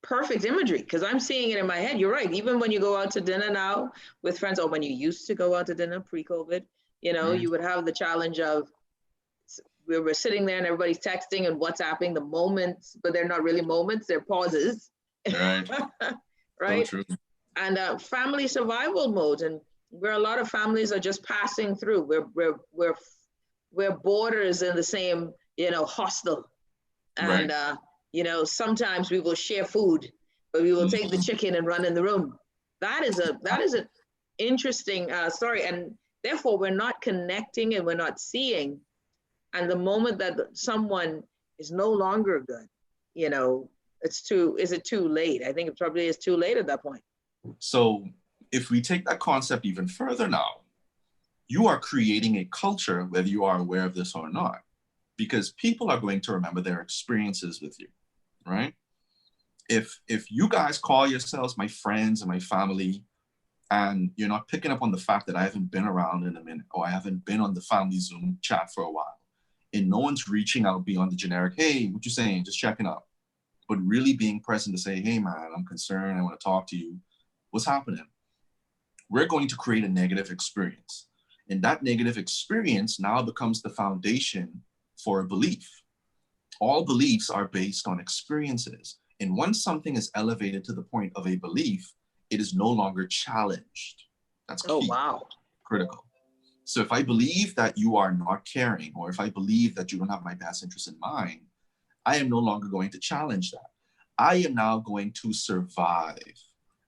perfect imagery, because I'm seeing it in my head. You're right. Even when you go out to dinner now with friends, or when you used to go out to dinner pre-COVID, you know, you would have the challenge of we were sitting there and everybody's texting and WhatsApping the moments, but they're not really moments, they're pauses. Right. Right. So true. And family survival mode, and where a lot of families are just passing through. We're borders in the same, you know, hostel. And right. You know, sometimes we will share food, but we will take the chicken and run in the room. That is an interesting story. And therefore we're not connecting and we're not seeing. And the moment that someone is no longer good, you know, is it too late? I think it probably is too late at that point. So if we take that concept even further now, you are creating a culture, whether you are aware of this or not, because people are going to remember their experiences with you, right? If you guys call yourselves my friends and my family, and you're not picking up on the fact that I haven't been around in a minute, or I haven't been on the family Zoom chat for a while, and no one's reaching out beyond the generic, hey, what you saying? Just checking up. But really being present to say, hey man, I'm concerned, I want to talk to you. What's happening? We're going to create a negative experience. And that negative experience now becomes the foundation for a belief. All beliefs are based on experiences. And once something is elevated to the point of a belief, it is no longer challenged. That's key. Oh, wow. Critical. So if I believe that you are not caring, or if I believe that you don't have my best interest in mind, I am no longer going to challenge that. I am now going to survive.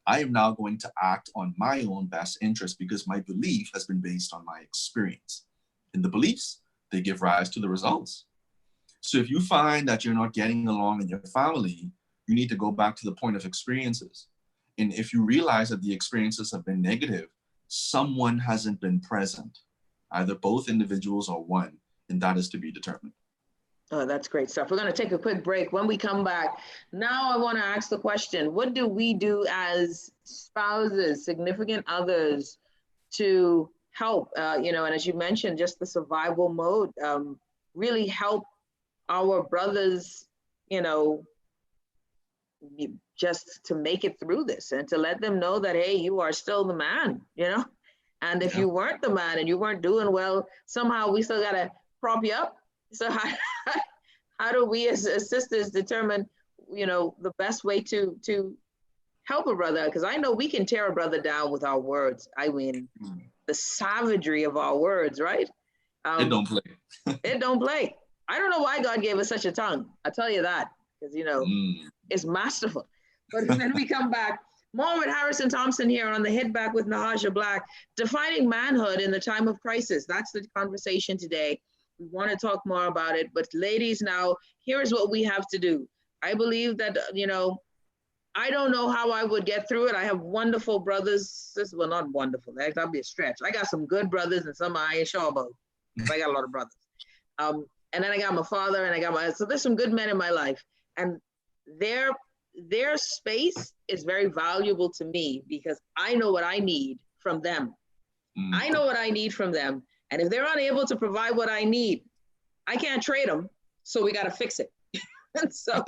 I am now going to act on my own best interest because my belief has been based on my experience. And the beliefs, they give rise to the results. So if you find that you're not getting along in your family, you need to go back to the point of experiences. And if you realize that the experiences have been negative, someone hasn't been present, either both individuals or one, and that is to be determined. Oh, that's great stuff. We're going to take a quick break. When we come back, now I want to ask the question, what do we do as spouses, significant others, to help, and as you mentioned, just the survival mode, really help our brothers, just to make it through this and to let them know that, hey, you are still the man, and if you weren't the man and you weren't doing well, somehow we still got to prop you up. So how do we as sisters determine, the best way to help a brother? Because I know we can tear a brother down with our words. I mean, the savagery of our words, right? It don't play. It don't play. I don't know why God gave us such a tongue. I'll tell you that, because, it's masterful. But when we come back, more with Harrison Thompson here on the Hit Back with Nahaja Black, defining manhood in the time of crisis. That's the conversation today. We want to talk more about it, but ladies, now, here is what we have to do. I believe that, I don't know how I would get through it. I have wonderful brothers. Well, not wonderful. That'd be a stretch. I got some good brothers and some I ain't sure about. I got a lot of brothers. And then I got my father and so there's some good men in my life. And their space is very valuable to me because I know what I need from them. I know what I need from them. And if they're unable to provide what I need, I can't trade them. So we got to fix it. And so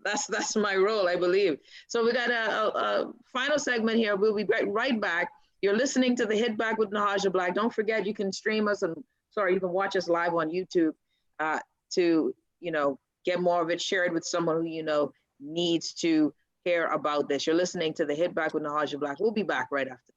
that's my role, I believe. So we got a final segment here. We'll be right back. You're listening to the Hit Back with Nahaja Black. Don't forget, you can stream us you can watch us live on YouTube to, get more of it, share it with someone who needs to hear about this. You're listening to the Hit Back with Nahaja Black. We'll be back right after.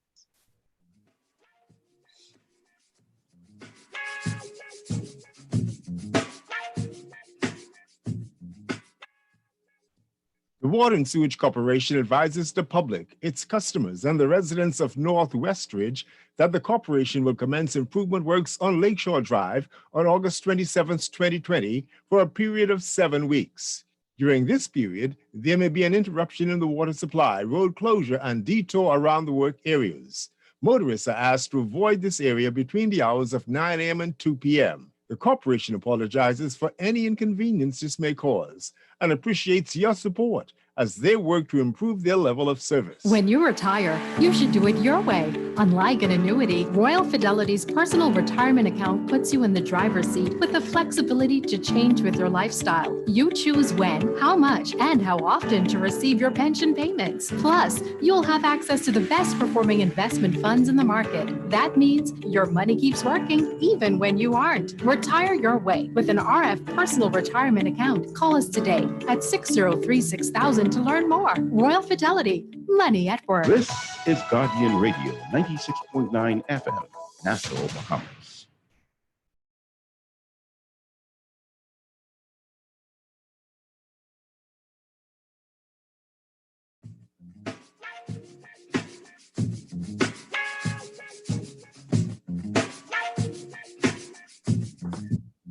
The Water and Sewage Corporation advises the public, its customers, and the residents of North Westridge that the corporation will commence improvement works on Lakeshore Drive on August 27, 2020, for a period of 7 weeks. During this period, there may be an interruption in the water supply, road closure, and detour around the work areas. Motorists are asked to avoid this area between the hours of 9 a.m. and 2 p.m. The corporation apologizes for any inconvenience this may cause and appreciates your support as they work to improve their level of service. When you retire, you should do it your way. Unlike an annuity, Royal Fidelity's personal retirement account puts you in the driver's seat with the flexibility to change with your lifestyle. You choose when, how much, and how often to receive your pension payments. Plus, you'll have access to the best performing investment funds in the market. That means your money keeps working even when you aren't. Retire your way with an RF personal retirement account. Call us today at 603-6000 to learn more. Royal Fidelity, money at work. This is Guardian Radio, 96.9 FM, Nassau, Bahamas.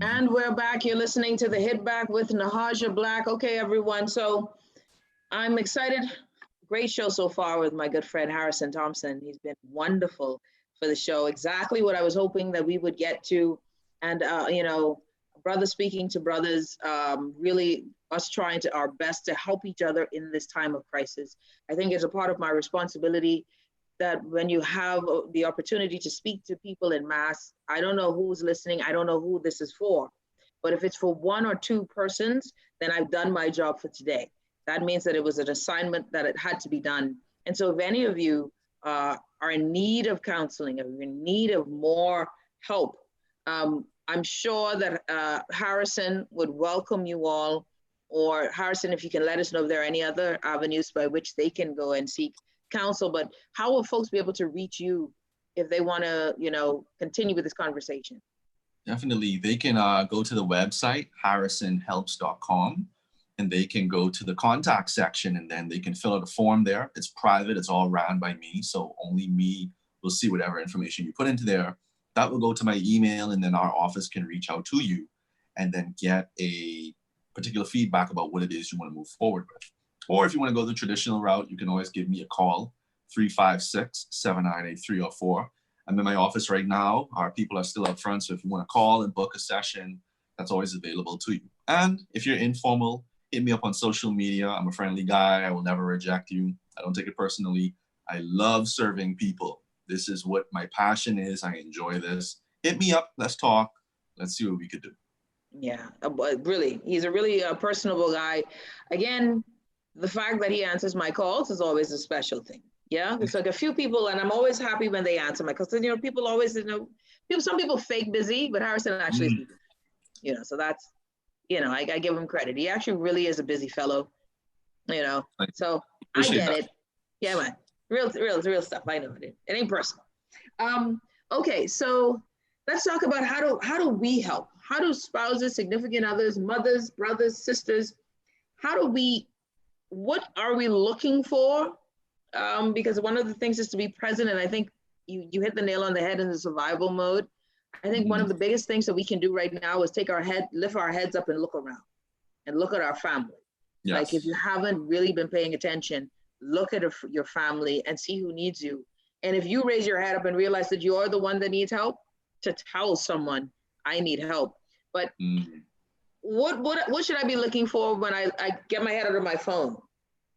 And we're back. You're listening to the Hit Back with Nahaja Black. Okay, everyone. So I'm excited. Great show so far with my good friend Harrison Thompson. He's been wonderful for the show. Exactly what I was hoping that we would get to. And, brothers speaking to brothers, really us trying to our best to help each other in this time of crisis. I think it's a part of my responsibility that when you have the opportunity to speak to people in mass, I don't know who's listening, I don't know who this is for, but if it's for 1 or 2 persons, then I've done my job for today. That means that it was an assignment that it had to be done. And so if any of you are in need of counseling, if you're in need of more help, I'm sure that Harrison would welcome you all, or Harrison, if you can let us know if there are any other avenues by which they can go and seek counsel. But how will folks be able to reach you if they want to, continue with this conversation? Definitely. They can go to the website, harrisonhelps.com, and they can go to the contact section, and then they can fill out a form there. It's private. It's all ran by me. So only me will see whatever information you put into there. That will go to my email, and then our office can reach out to you and then get a particular feedback about what it is you want to move forward with. Or if you want to go the traditional route, you can always give me a call, 356-798-3004. I'm in my office right now. Our people are still up front, so if you want to call and book a session, that's always available to you. And if you're informal, hit me up on social media. I'm a friendly guy. I will never reject you. I don't take it personally. I love serving people. This is what my passion is. I enjoy this. Hit me up. Let's talk. Let's see what we could do. Yeah, really. He's a really personable guy. Again, the fact that he answers my calls is always a special thing. Yeah, it's like a few people, and I'm always happy when they answer my calls. People always, some people fake busy, but Harrison actually is, so that's, I give him credit. He actually really is a busy fellow, so I get it. Yeah, man. Real stuff. I know it. It ain't personal. Okay, so let's talk about how do we help? How do spouses, significant others, mothers, brothers, sisters, what are we looking for? Because one of the things is to be present, and I think you hit the nail on the head in the survival mode. I think one of the biggest things that we can do right now is lift our heads up and look around and look at our family. Yes. Like if you haven't really been paying attention, look at your family and see who needs you. And if you raise your head up and realize that you're the one that needs help, to tell someone, I need help. But what should I be looking for when I get my head out of my phone?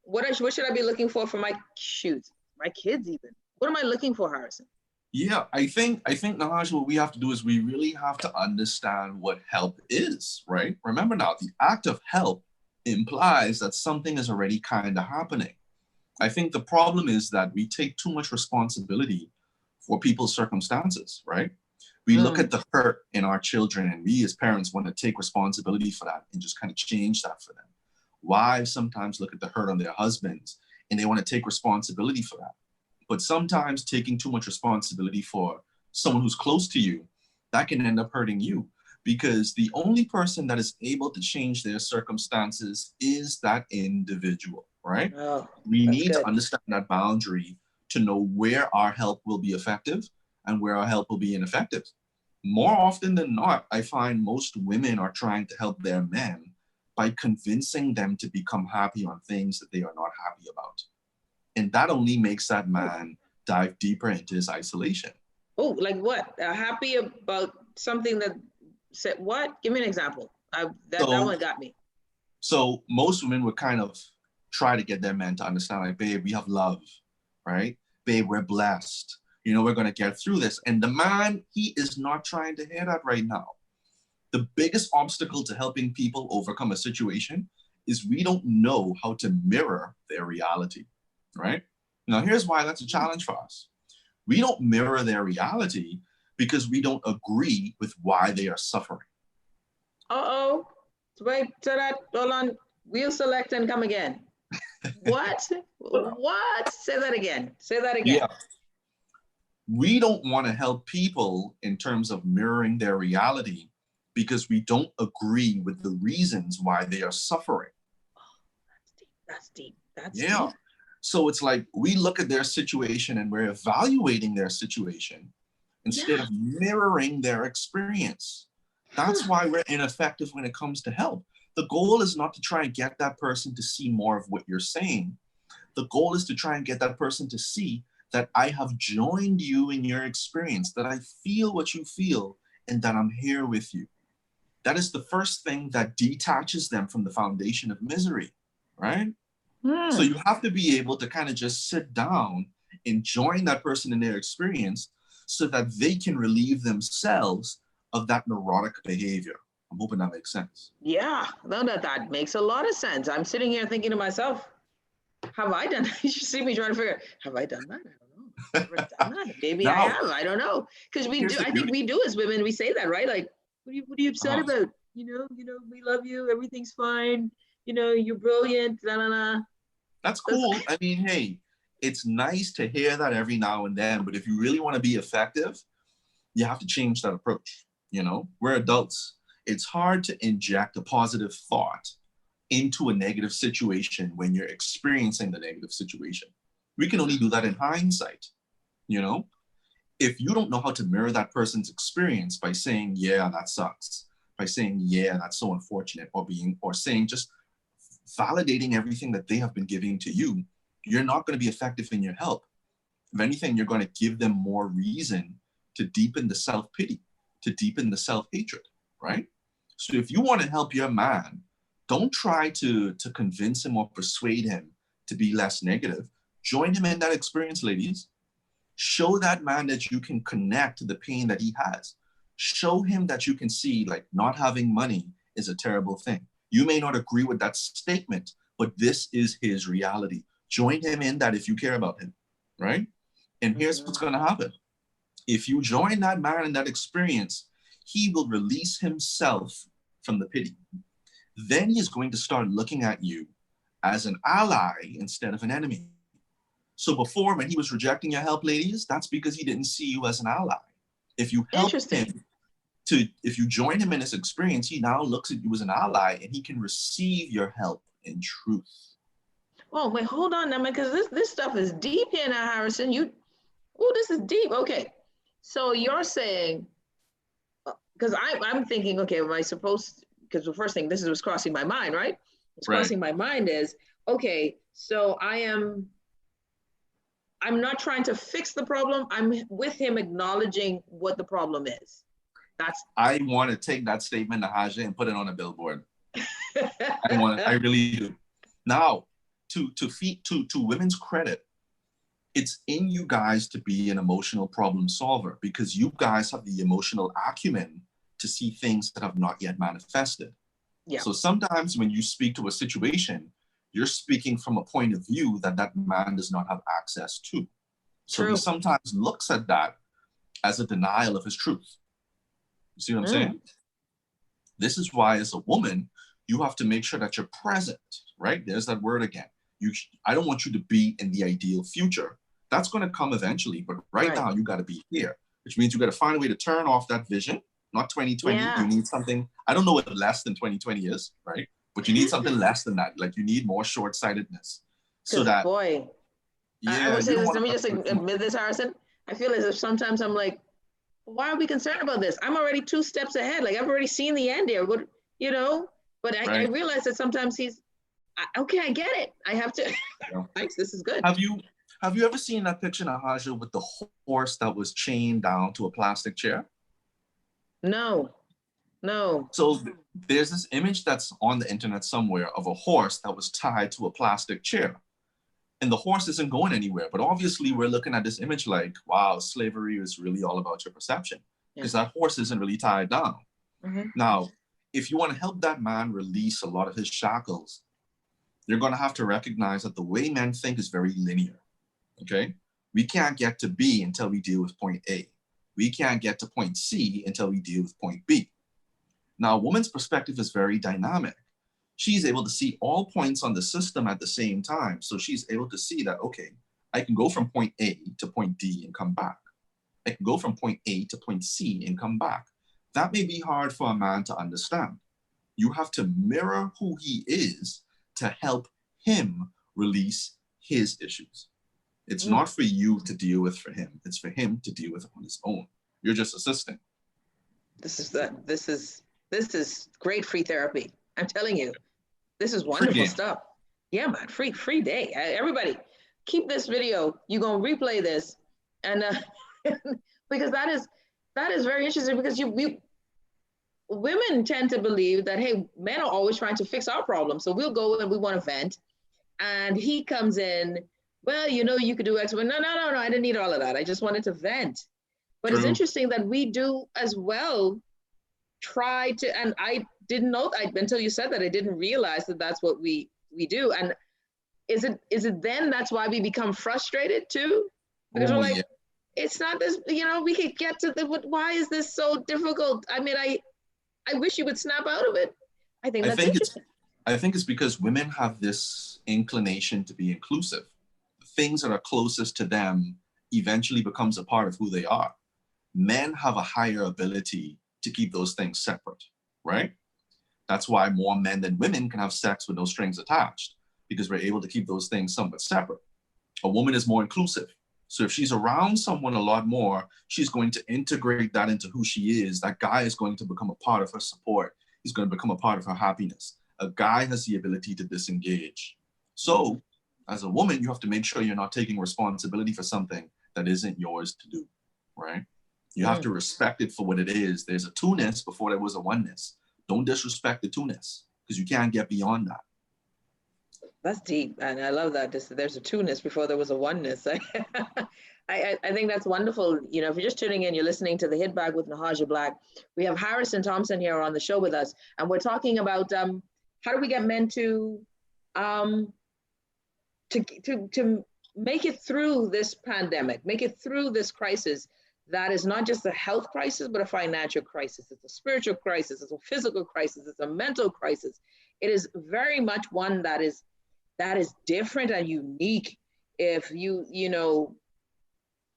What should I be looking for my kids even? What am I looking for, Harrison? Yeah, I think Nahaj, what we have to do is we really have to understand what help is, right? Remember now, the act of help implies that something is already kind of happening. I think the problem is that we take too much responsibility for people's circumstances, right? We look at the hurt in our children, and we as parents want to take responsibility for that and just kind of change that for them. Wives sometimes look at the hurt on their husbands and they want to take responsibility for that. But sometimes taking too much responsibility for someone who's close to you, that can end up hurting you, because the only person that is able to change their circumstances is that individual, right? Oh, we need to understand that boundary to know where our help will be effective and where our help will be ineffective. More often than not, I find most women are trying to help their men by convincing them to become happy on things that they are not happy about. And that only makes that man dive deeper into his isolation. Oh, like what? Happy about something that said what? Give me an example. That one got me. So most women would kind of try to get their men to understand, like, babe, we have love, right? Babe, we're blessed. We're going to get through this. And the man, he is not trying to hear that right now. The biggest obstacle to helping people overcome a situation is we don't know how to mirror their reality, right? Now, here's why that's a challenge for us. We don't mirror their reality because we don't agree with why they are suffering. Uh-oh. Wait, hold on. We'll select and come again. What? What? Say that again. Yeah. We don't want to help people in terms of mirroring their reality because we don't agree with the reasons why they are suffering. Oh, that's deep. Yeah. So it's like we look at their situation and we're evaluating their situation instead of mirroring their experience. That's why we're ineffective when it comes to help. The goal is not to try and get that person to see more of what you're saying. The goal is to try and get that person to see that I have joined you in your experience, that I feel what you feel, and that I'm here with you. That is the first thing that detaches them from the foundation of misery, right? So you have to be able to kind of just sit down and join that person in their experience so that they can relieve themselves of that neurotic behavior. I'm hoping that makes sense. Yeah, no, that makes a lot of sense. I'm sitting here thinking to myself, have I done that? You should see me trying to figure, have I done that? I don't know. I've never done that. Maybe I have. I don't know. Because we do. I think we do as women. We say that, right? Like, What are you upset about? You know, we love you. Everything's fine. You know, you're brilliant. La la la. That's cool. I mean, hey, it's nice to hear that every now and then, but if you really want to be effective, you have to change that approach. You know, we're adults. It's hard to inject a positive thought into a negative situation when you're experiencing the negative situation. We can only do that in hindsight, you know? If you don't know how to mirror that person's experience by saying, yeah, that sucks, by saying, yeah, that's so unfortunate, or saying, just validating everything that they have been giving to you, you're not going to be effective in your help. If anything, you're going to give them more reason to deepen the self-pity, to deepen the self-hatred, right? So if you want to help your man, don't try to convince him or persuade him to be less negative. Join him in that experience, ladies. Show that man that you can connect to the pain that he has. Show him that you can see, like, not having money is a terrible thing. You may not agree with that statement, but this is his reality. Join him in that if you care about him, right? And here's what's going to happen. If you join that man in that experience, he will release himself from the pity. Then he's going to start looking at you as an ally instead of an enemy. So before, when he was rejecting your help, ladies, that's because he didn't see you as an ally. If you help him if you join him in this experience, he now looks at you as an ally and he can receive your help in truth. Oh, wait, hold on now, because this stuff is deep here now, Harrison. This is deep. Okay. So you're saying, because I'm thinking, okay, am I supposed, because the first thing, this is what's crossing my mind, right? What's crossing my mind is, okay, so I'm not trying to fix the problem. I'm with him acknowledging what the problem is. I want to take that statement, Nahaja, and put it on a billboard. I really do. Now, to women's credit, it's in you guys to be an emotional problem solver because you guys have the emotional acumen to see things that have not yet manifested. Yeah. So sometimes when you speak to a situation, you're speaking from a point of view that man does not have access to. So he sometimes looks at that as a denial of his truth. You see what I'm saying? This is why, as a woman, you have to make sure that you're present, right? There's that word again. I don't want you to be in the ideal future. That's going to come eventually, but right now you got to be here, which means you got to find a way to turn off that vision, not 2020. Yeah. You need something, I don't know what less than 2020 is, right? But you need something less than that. Like you need more short-sightedness. So that, boy, I would say this, let me just admit this, Harrison. I feel as if sometimes I'm like, why are we concerned about this? I'm already 2 steps ahead. Like I've already seen the end here, but you know, but I realize that sometimes okay, I get it. I have to, thanks, this is good. Have you ever seen that picture, Nahaja, with the horse that was chained down to a plastic chair? No. So there's this image that's on the internet somewhere of a horse that was tied to a plastic chair. And the horse isn't going anywhere. But obviously we're looking at this image like, wow, slavery is really all about your perception. Because that horse isn't really tied down. Now, if you want to help that man release a lot of his shackles, you're going to have to recognize that the way men think is very linear. Okay? We can't get to B until we deal with point A. We can't get to point C until we deal with point B. Now, a woman's perspective is very dynamic. She's able to see all points on the system at the same time. So she's able to see that, okay, I can go from point A to point D and come back. I can go from point A to point C and come back. That may be hard for a man to understand. You have to mirror who he is to help him release his issues. It's not for you to deal with for him. It's for him to deal with on his own. You're just assisting. This is great free therapy. I'm telling you, this is wonderful stuff. Yeah, man, free day. Everybody, keep this video. You're gonna replay this, and because that is very interesting. Because women tend to believe that, hey, men are always trying to fix our problems. So we'll go and we want to vent, and he comes in. Well, you know, you could do X. But no, I didn't need all of that. I just wanted to vent. But it's interesting that we do as well. Try to, and I didn't know until you said that. I didn't realize that that's what we do. And is it then that's why we become frustrated too? Because we're like, it's not this. You know, we could get to why is this so difficult? I mean, I wish you would snap out of it. I think that's interesting. I think it's because women have this inclination to be inclusive. Things that are closest to them eventually becomes a part of who they are. Men have a higher ability to keep those things separate, right? That's why more men than women can have sex with no strings attached, because we're able to keep those things somewhat separate. A woman is more inclusive. So if she's around someone a lot more, she's going to integrate that into who she is. That guy is going to become a part of her support. He's going to become a part of her happiness. A guy has the ability to disengage. So as a woman, you have to make sure you're not taking responsibility for something that isn't yours to do, right? You have to respect it for what it is. There's a two-ness before there was a oneness. Don't disrespect the two-ness, because you can't get beyond that. That's deep, and I love that. There's a two-ness before there was a oneness. I think that's wonderful. You know, if you're just tuning in, you're listening to the Hit Bag with Nahaja Black. We have Harrison Thompson here on the show with us, and we're talking about how do we get men to make it through this pandemic, make it through this crisis that is not just a health crisis, but a financial crisis. It's a spiritual crisis. It's a physical crisis. It's a mental crisis. It is very much one that is different and unique. If you know,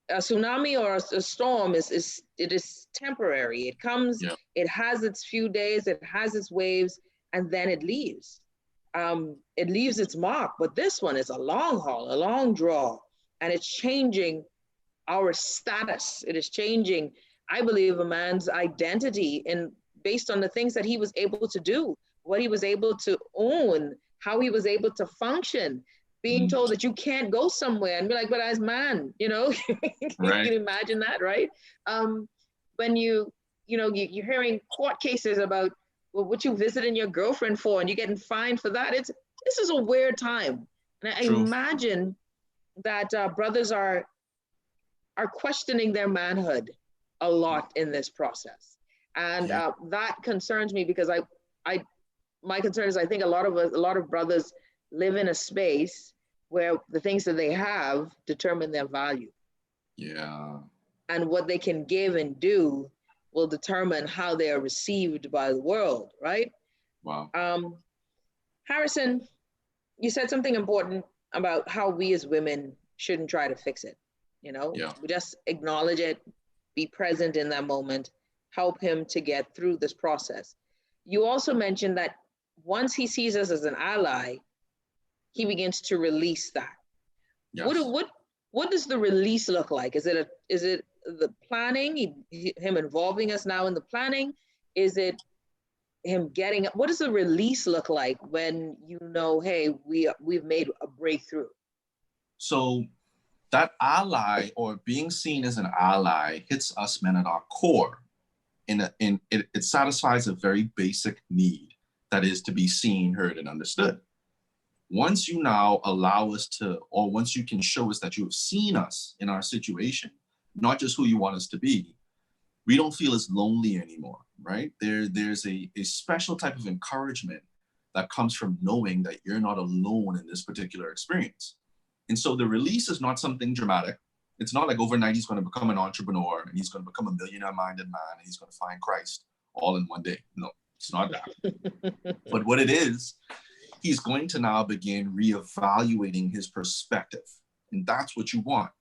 a tsunami or a storm is temporary. It comes, it has its few days, it has its waves, and then it leaves. It leaves its mark. But this one is a long haul, a long draw, and it's changing our status. It is changing, I believe, a man's identity based on the things that he was able to do, what he was able to own, how he was able to function, being told that you can't go somewhere and be like, but as man, you know, right. You can imagine that, right? When you're hearing court cases about what you visiting your girlfriend for and you're getting fined for that. This is a weird time. And I imagine that brothers are questioning their manhood a lot in this process. And that concerns me, because my concern is I think a lot of brothers live in a space where the things that they have determine their value. Yeah. And what they can give and do will determine how they are received by the world, right? Wow. Harrison, you said something important about how we as women shouldn't try to fix it. You know, we just acknowledge it, be present in that moment, help him to get through this process. You also mentioned that once he sees us as an ally, he begins to release that. Yes. What does the release look like? Is it the planning, him involving us now in the planning? Is it him getting, what does the release look like when you know, hey, we've made a breakthrough? So that ally, or being seen as an ally, hits us men at our core. It satisfies a very basic need, that is to be seen, heard, and understood. Once you now allow us to, or once you can show us that you have seen us in our situation, not just who you want us to be, we don't feel as lonely anymore, right? There's a special type of encouragement that comes from knowing that you're not alone in this particular experience. And so the release is not something dramatic. It's not like overnight he's going to become an entrepreneur and he's going to become a millionaire-minded man and he's going to find Christ all in one day. No, it's not that. But what it is, he's going to now begin reevaluating his perspective. And that's what you want.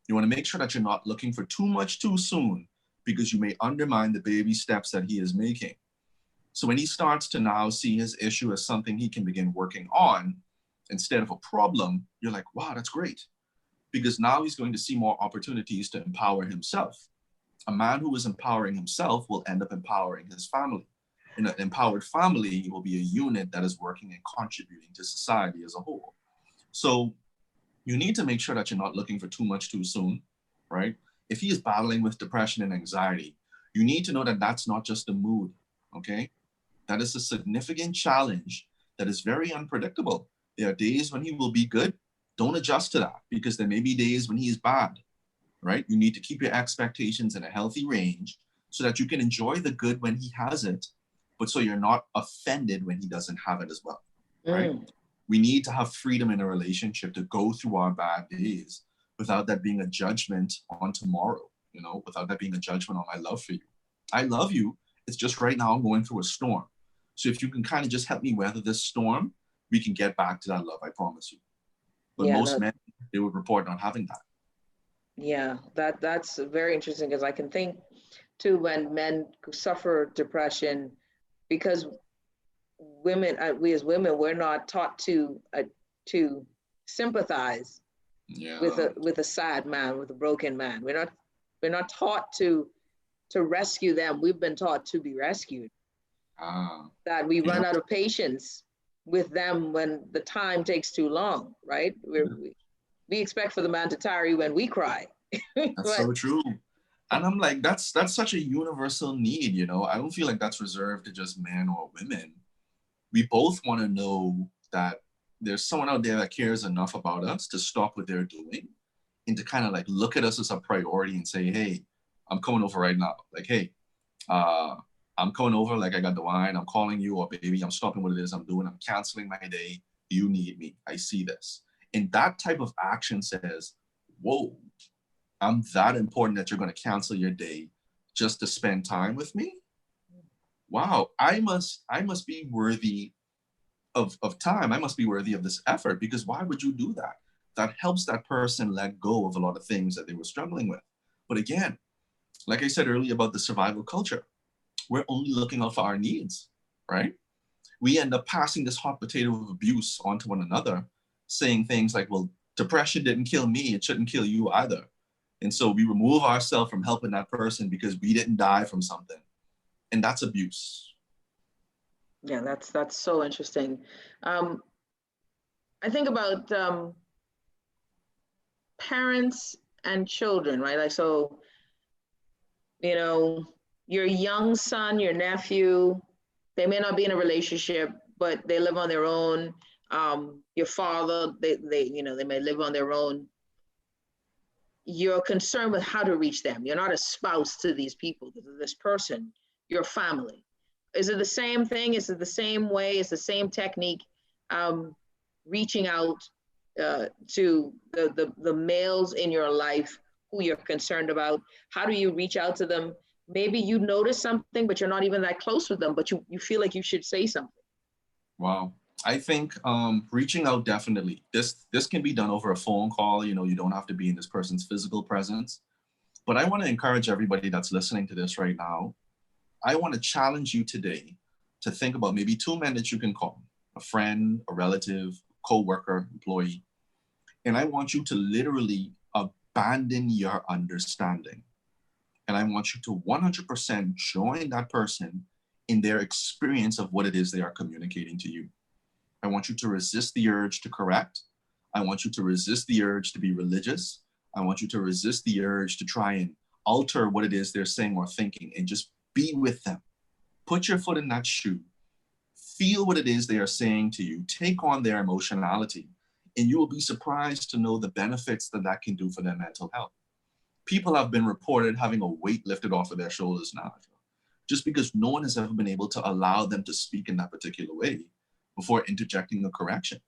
You want to make sure that you're not looking for too much too soon, because you may undermine the baby steps that he is making. So when he starts to now see his issue as something he can begin working on instead of a problem, you're like, wow, that's great. Because now he's going to see more opportunities to empower himself. A man who is empowering himself will end up empowering his family. And an empowered family will be a unit that is working and contributing to society as a whole. So you need to make sure that you're not looking for too much too soon, right? If he is battling with depression and anxiety, you need to know that that's not just a mood, okay? That is a significant challenge that is very unpredictable. There are days when he will be good. Don't adjust to that, because there may be days when he is bad, right? You need to keep your expectations in a healthy range so that you can enjoy the good when he has it, but so you're not offended when he doesn't have it as well, right? We need to have freedom in a relationship to go through our bad days without that being a judgment on tomorrow, you know, without that being a judgment on my love for you. I love you, It's just right now I'm going through a storm. So if you can kind of just help me weather this storm, we can get back to that love, I promise you. But most men, they would report not having that. Yeah, that's very interesting, because I can think too, when men suffer depression, because women, we as women, we're not taught to sympathize with a sad man, with a broken man. We're not taught to rescue them. We've been taught to be rescued. That we run out of patience with them when the time takes too long, right? We expect for the man to tarry when we cry. That's so true. And I'm like, that's such a universal need, you know? I don't feel like that's reserved to just men or women. We both want to know that there's someone out there that cares enough about us to stop what they're doing and to kind of like look at us as a priority and say, hey, I'm coming over right now. Like, hey, I'm coming over, like I got the wine, I'm calling you, or baby, I'm stopping what it is I'm doing, I'm canceling my day, you need me, I see this. And that type of action says, whoa, I'm that important that you're going to cancel your day just to spend time with me? Wow, I must be worthy of time. I must be worthy of this effort, because why would you do that? That helps that person let go of a lot of things that they were struggling with. But again, like I said earlier about the survival culture, we're only looking out for our needs, right? We end up passing this hot potato of abuse onto one another, saying things like, well, depression didn't kill me, it shouldn't kill you either. And so we remove ourselves from helping that person because we didn't die from something. And that's abuse. Yeah, that's so interesting. I think about parents and children, right? Like, so, you know, your young son, your nephew, they may not be in a relationship, but they live on their own. Your father, they may live on their own. You're concerned with how to reach them. You're not a spouse to these people, this person, your family. Is it the same thing? Is it the same way? Is the same technique, reaching out to the males in your life who you're concerned about? How do you reach out to them? Maybe you notice something, but you're not even that close with them, but you feel like you should say something. Wow. I think reaching out, definitely. This can be done over a phone call. You know, you don't have to be in this person's physical presence. But I want to encourage everybody that's listening to this right now. I want to challenge you today to think about maybe 2 men that you can call, a friend, a relative, co-worker, employee. And I want you to literally abandon your understanding. And I want you to 100% join that person in their experience of what it is they are communicating to you. I want you to resist the urge to correct. I want you to resist the urge to be religious. I want you to resist the urge to try and alter what it is they're saying or thinking, and just be with them. Put your foot in that shoe. Feel what it is they are saying to you. Take on their emotionality, and you will be surprised to know the benefits that can do for their mental health. People have been reported having a weight lifted off of their shoulders now, just because no one has ever been able to allow them to speak in that particular way before interjecting a correction.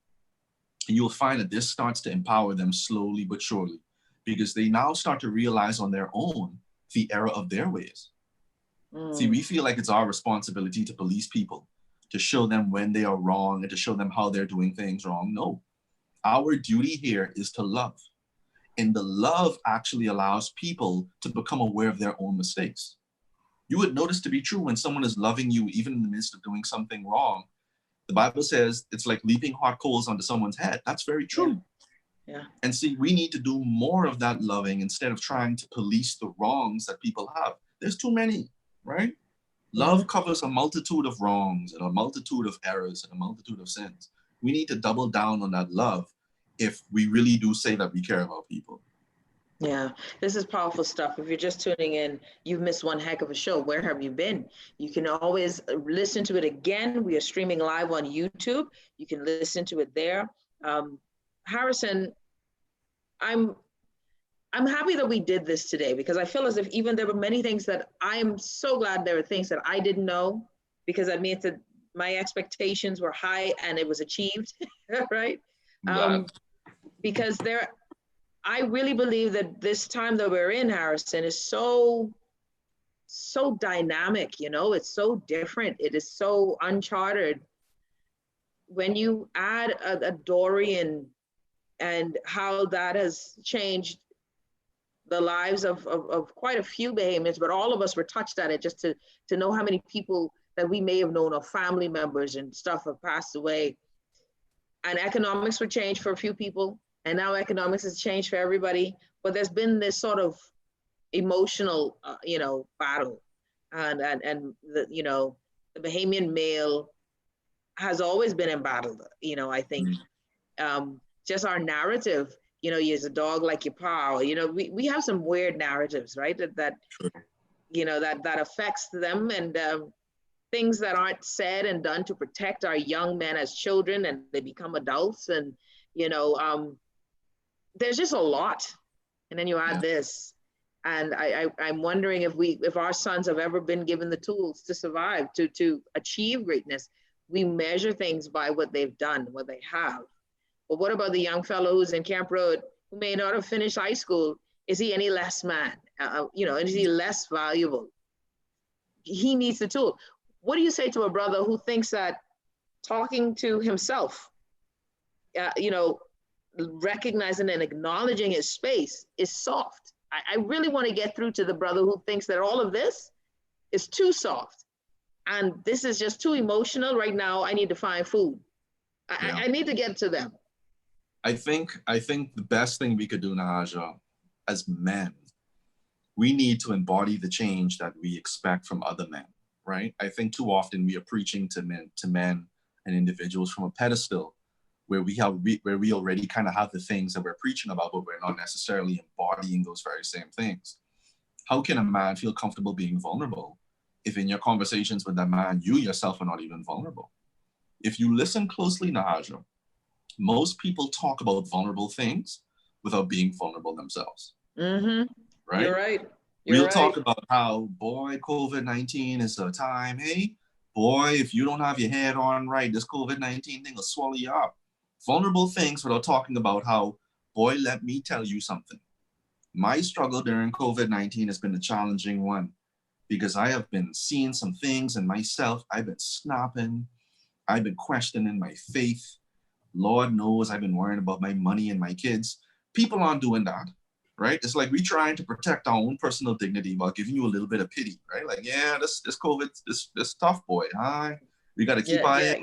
And you'll find that this starts to empower them slowly but surely, because they now start to realize on their own the error of their ways. See, we feel like it's our responsibility to police people, to show them when they are wrong and to show them how they're doing things wrong. No, our duty here is to love. And the love actually allows people to become aware of their own mistakes. You would notice to be true when someone is loving you, even in the midst of doing something wrong. The Bible says it's like leaping hot coals onto someone's head. That's very true. Yeah. And see, we need to do more of that loving instead of trying to police the wrongs that people have. There's too many, right? Love covers a multitude of wrongs and a multitude of errors and a multitude of sins. We need to double down on that love if we really do say that we care about people. Yeah, this is powerful stuff. If you're just tuning in, you've missed one heck of a show. Where have you been? You can always listen to it again. We are streaming live on YouTube. You can listen to it there. Harrison, I'm happy that we did this today, because I feel as if even there were many things that I am so glad there were things that I didn't know, because that means that my expectations were high and it was achieved, right? Because I really believe that this time that we're in, Harrison, is so so dynamic, you know, it's so different. It is so uncharted. When you add a Dorian and how that has changed the lives of quite a few Bahamians, but all of us were touched at it, just to know how many people that we may have known or family members and stuff have passed away. And economics would change for a few people, and now economics has changed for everybody. But there's been this sort of emotional, you know, battle, and the, you know, the Bahamian male has always been embattled. You know, I think just our narrative. You know, you're a dog like your paw. You know, we have some weird narratives, right? That you know, that affects them, and things that aren't said and done to protect our young men as children, and they become adults, and you know, there's just a lot. And then you add this, and I'm wondering if our sons have ever been given the tools to survive, to achieve greatness. We measure things by what they've done, what they have. But what about the young fellow who's in Camp Road who may not have finished high school? Is he any less man? You know, is he less valuable? He needs the tool. What do you say to a brother who thinks that talking to himself, you know, recognizing and acknowledging his space is soft? I really want to get through to the brother who thinks that all of this is too soft and this is just too emotional right now. I need to find food. I need to get to them. I think the best thing we could do, Nahaja, as men, we need to embody the change that we expect from other men, right? I think too often we are preaching to men and individuals from a pedestal where we already kind of have the things that we're preaching about, but we're not necessarily embodying those very same things. How can a man feel comfortable being vulnerable if in your conversations with that man, you yourself are not even vulnerable? If you listen closely, Nahaja, most people talk about vulnerable things without being vulnerable themselves. Mm-hmm. Right? You're right. We'll talk about how, boy, COVID-19 is a time. Hey, boy, if you don't have your head on right, this COVID-19 thing will swallow you up. Vulnerable things without talking about how, boy, let me tell you something. My struggle during COVID-19 has been a challenging one because I have been seeing some things in myself. I've been snapping. I've been questioning my faith. Lord knows I've been worrying about my money and my kids. People aren't doing that, right? It's like we're trying to protect our own personal dignity while giving you a little bit of pity, right? Like, yeah, this COVID, this tough, boy. Huh? We got to keep our head.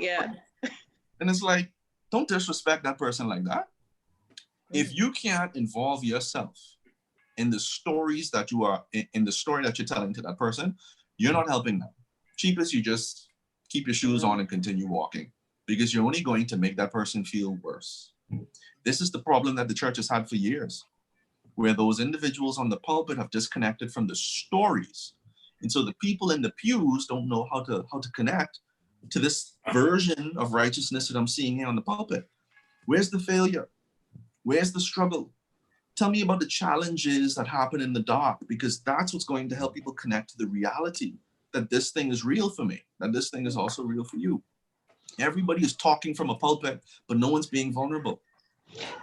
And it's like, don't disrespect that person like that. If you can't involve yourself in the stories that you are, in the story that you're telling to that person, you're not helping them. Cheapest, you just keep your shoes on and continue walking, because you're only going to make that person feel worse. This is the problem that the church has had for years, where those individuals on the pulpit have disconnected from the stories. And so the people in the pews don't know how to connect to this version of righteousness that I'm seeing here on the pulpit. Where's the failure? Where's the struggle? Tell me about the challenges that happen in the dark, because that's what's going to help people connect to the reality that this thing is real for me, that this thing is also real for you. Everybody is talking from a pulpit, but no one's being vulnerable.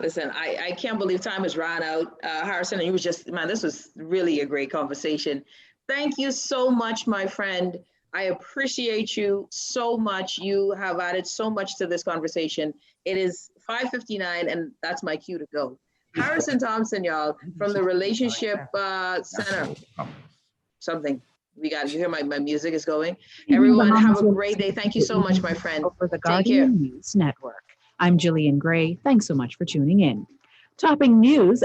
Listen, I can't believe time has run out. Harrison, and you was just, man, this was really a great conversation. Thank you so much, my friend. I appreciate you so much. You have added so much to this conversation. It is 5:59, and that's my cue to go. Harrison Thompson, y'all, from the Relationship Center. Something. You hear my music is going. Everyone have a great day. Thank you so much, my friend. For the Take care. Guardian News Network. I'm Jillian Gray. Thanks so much for tuning in. Topping news.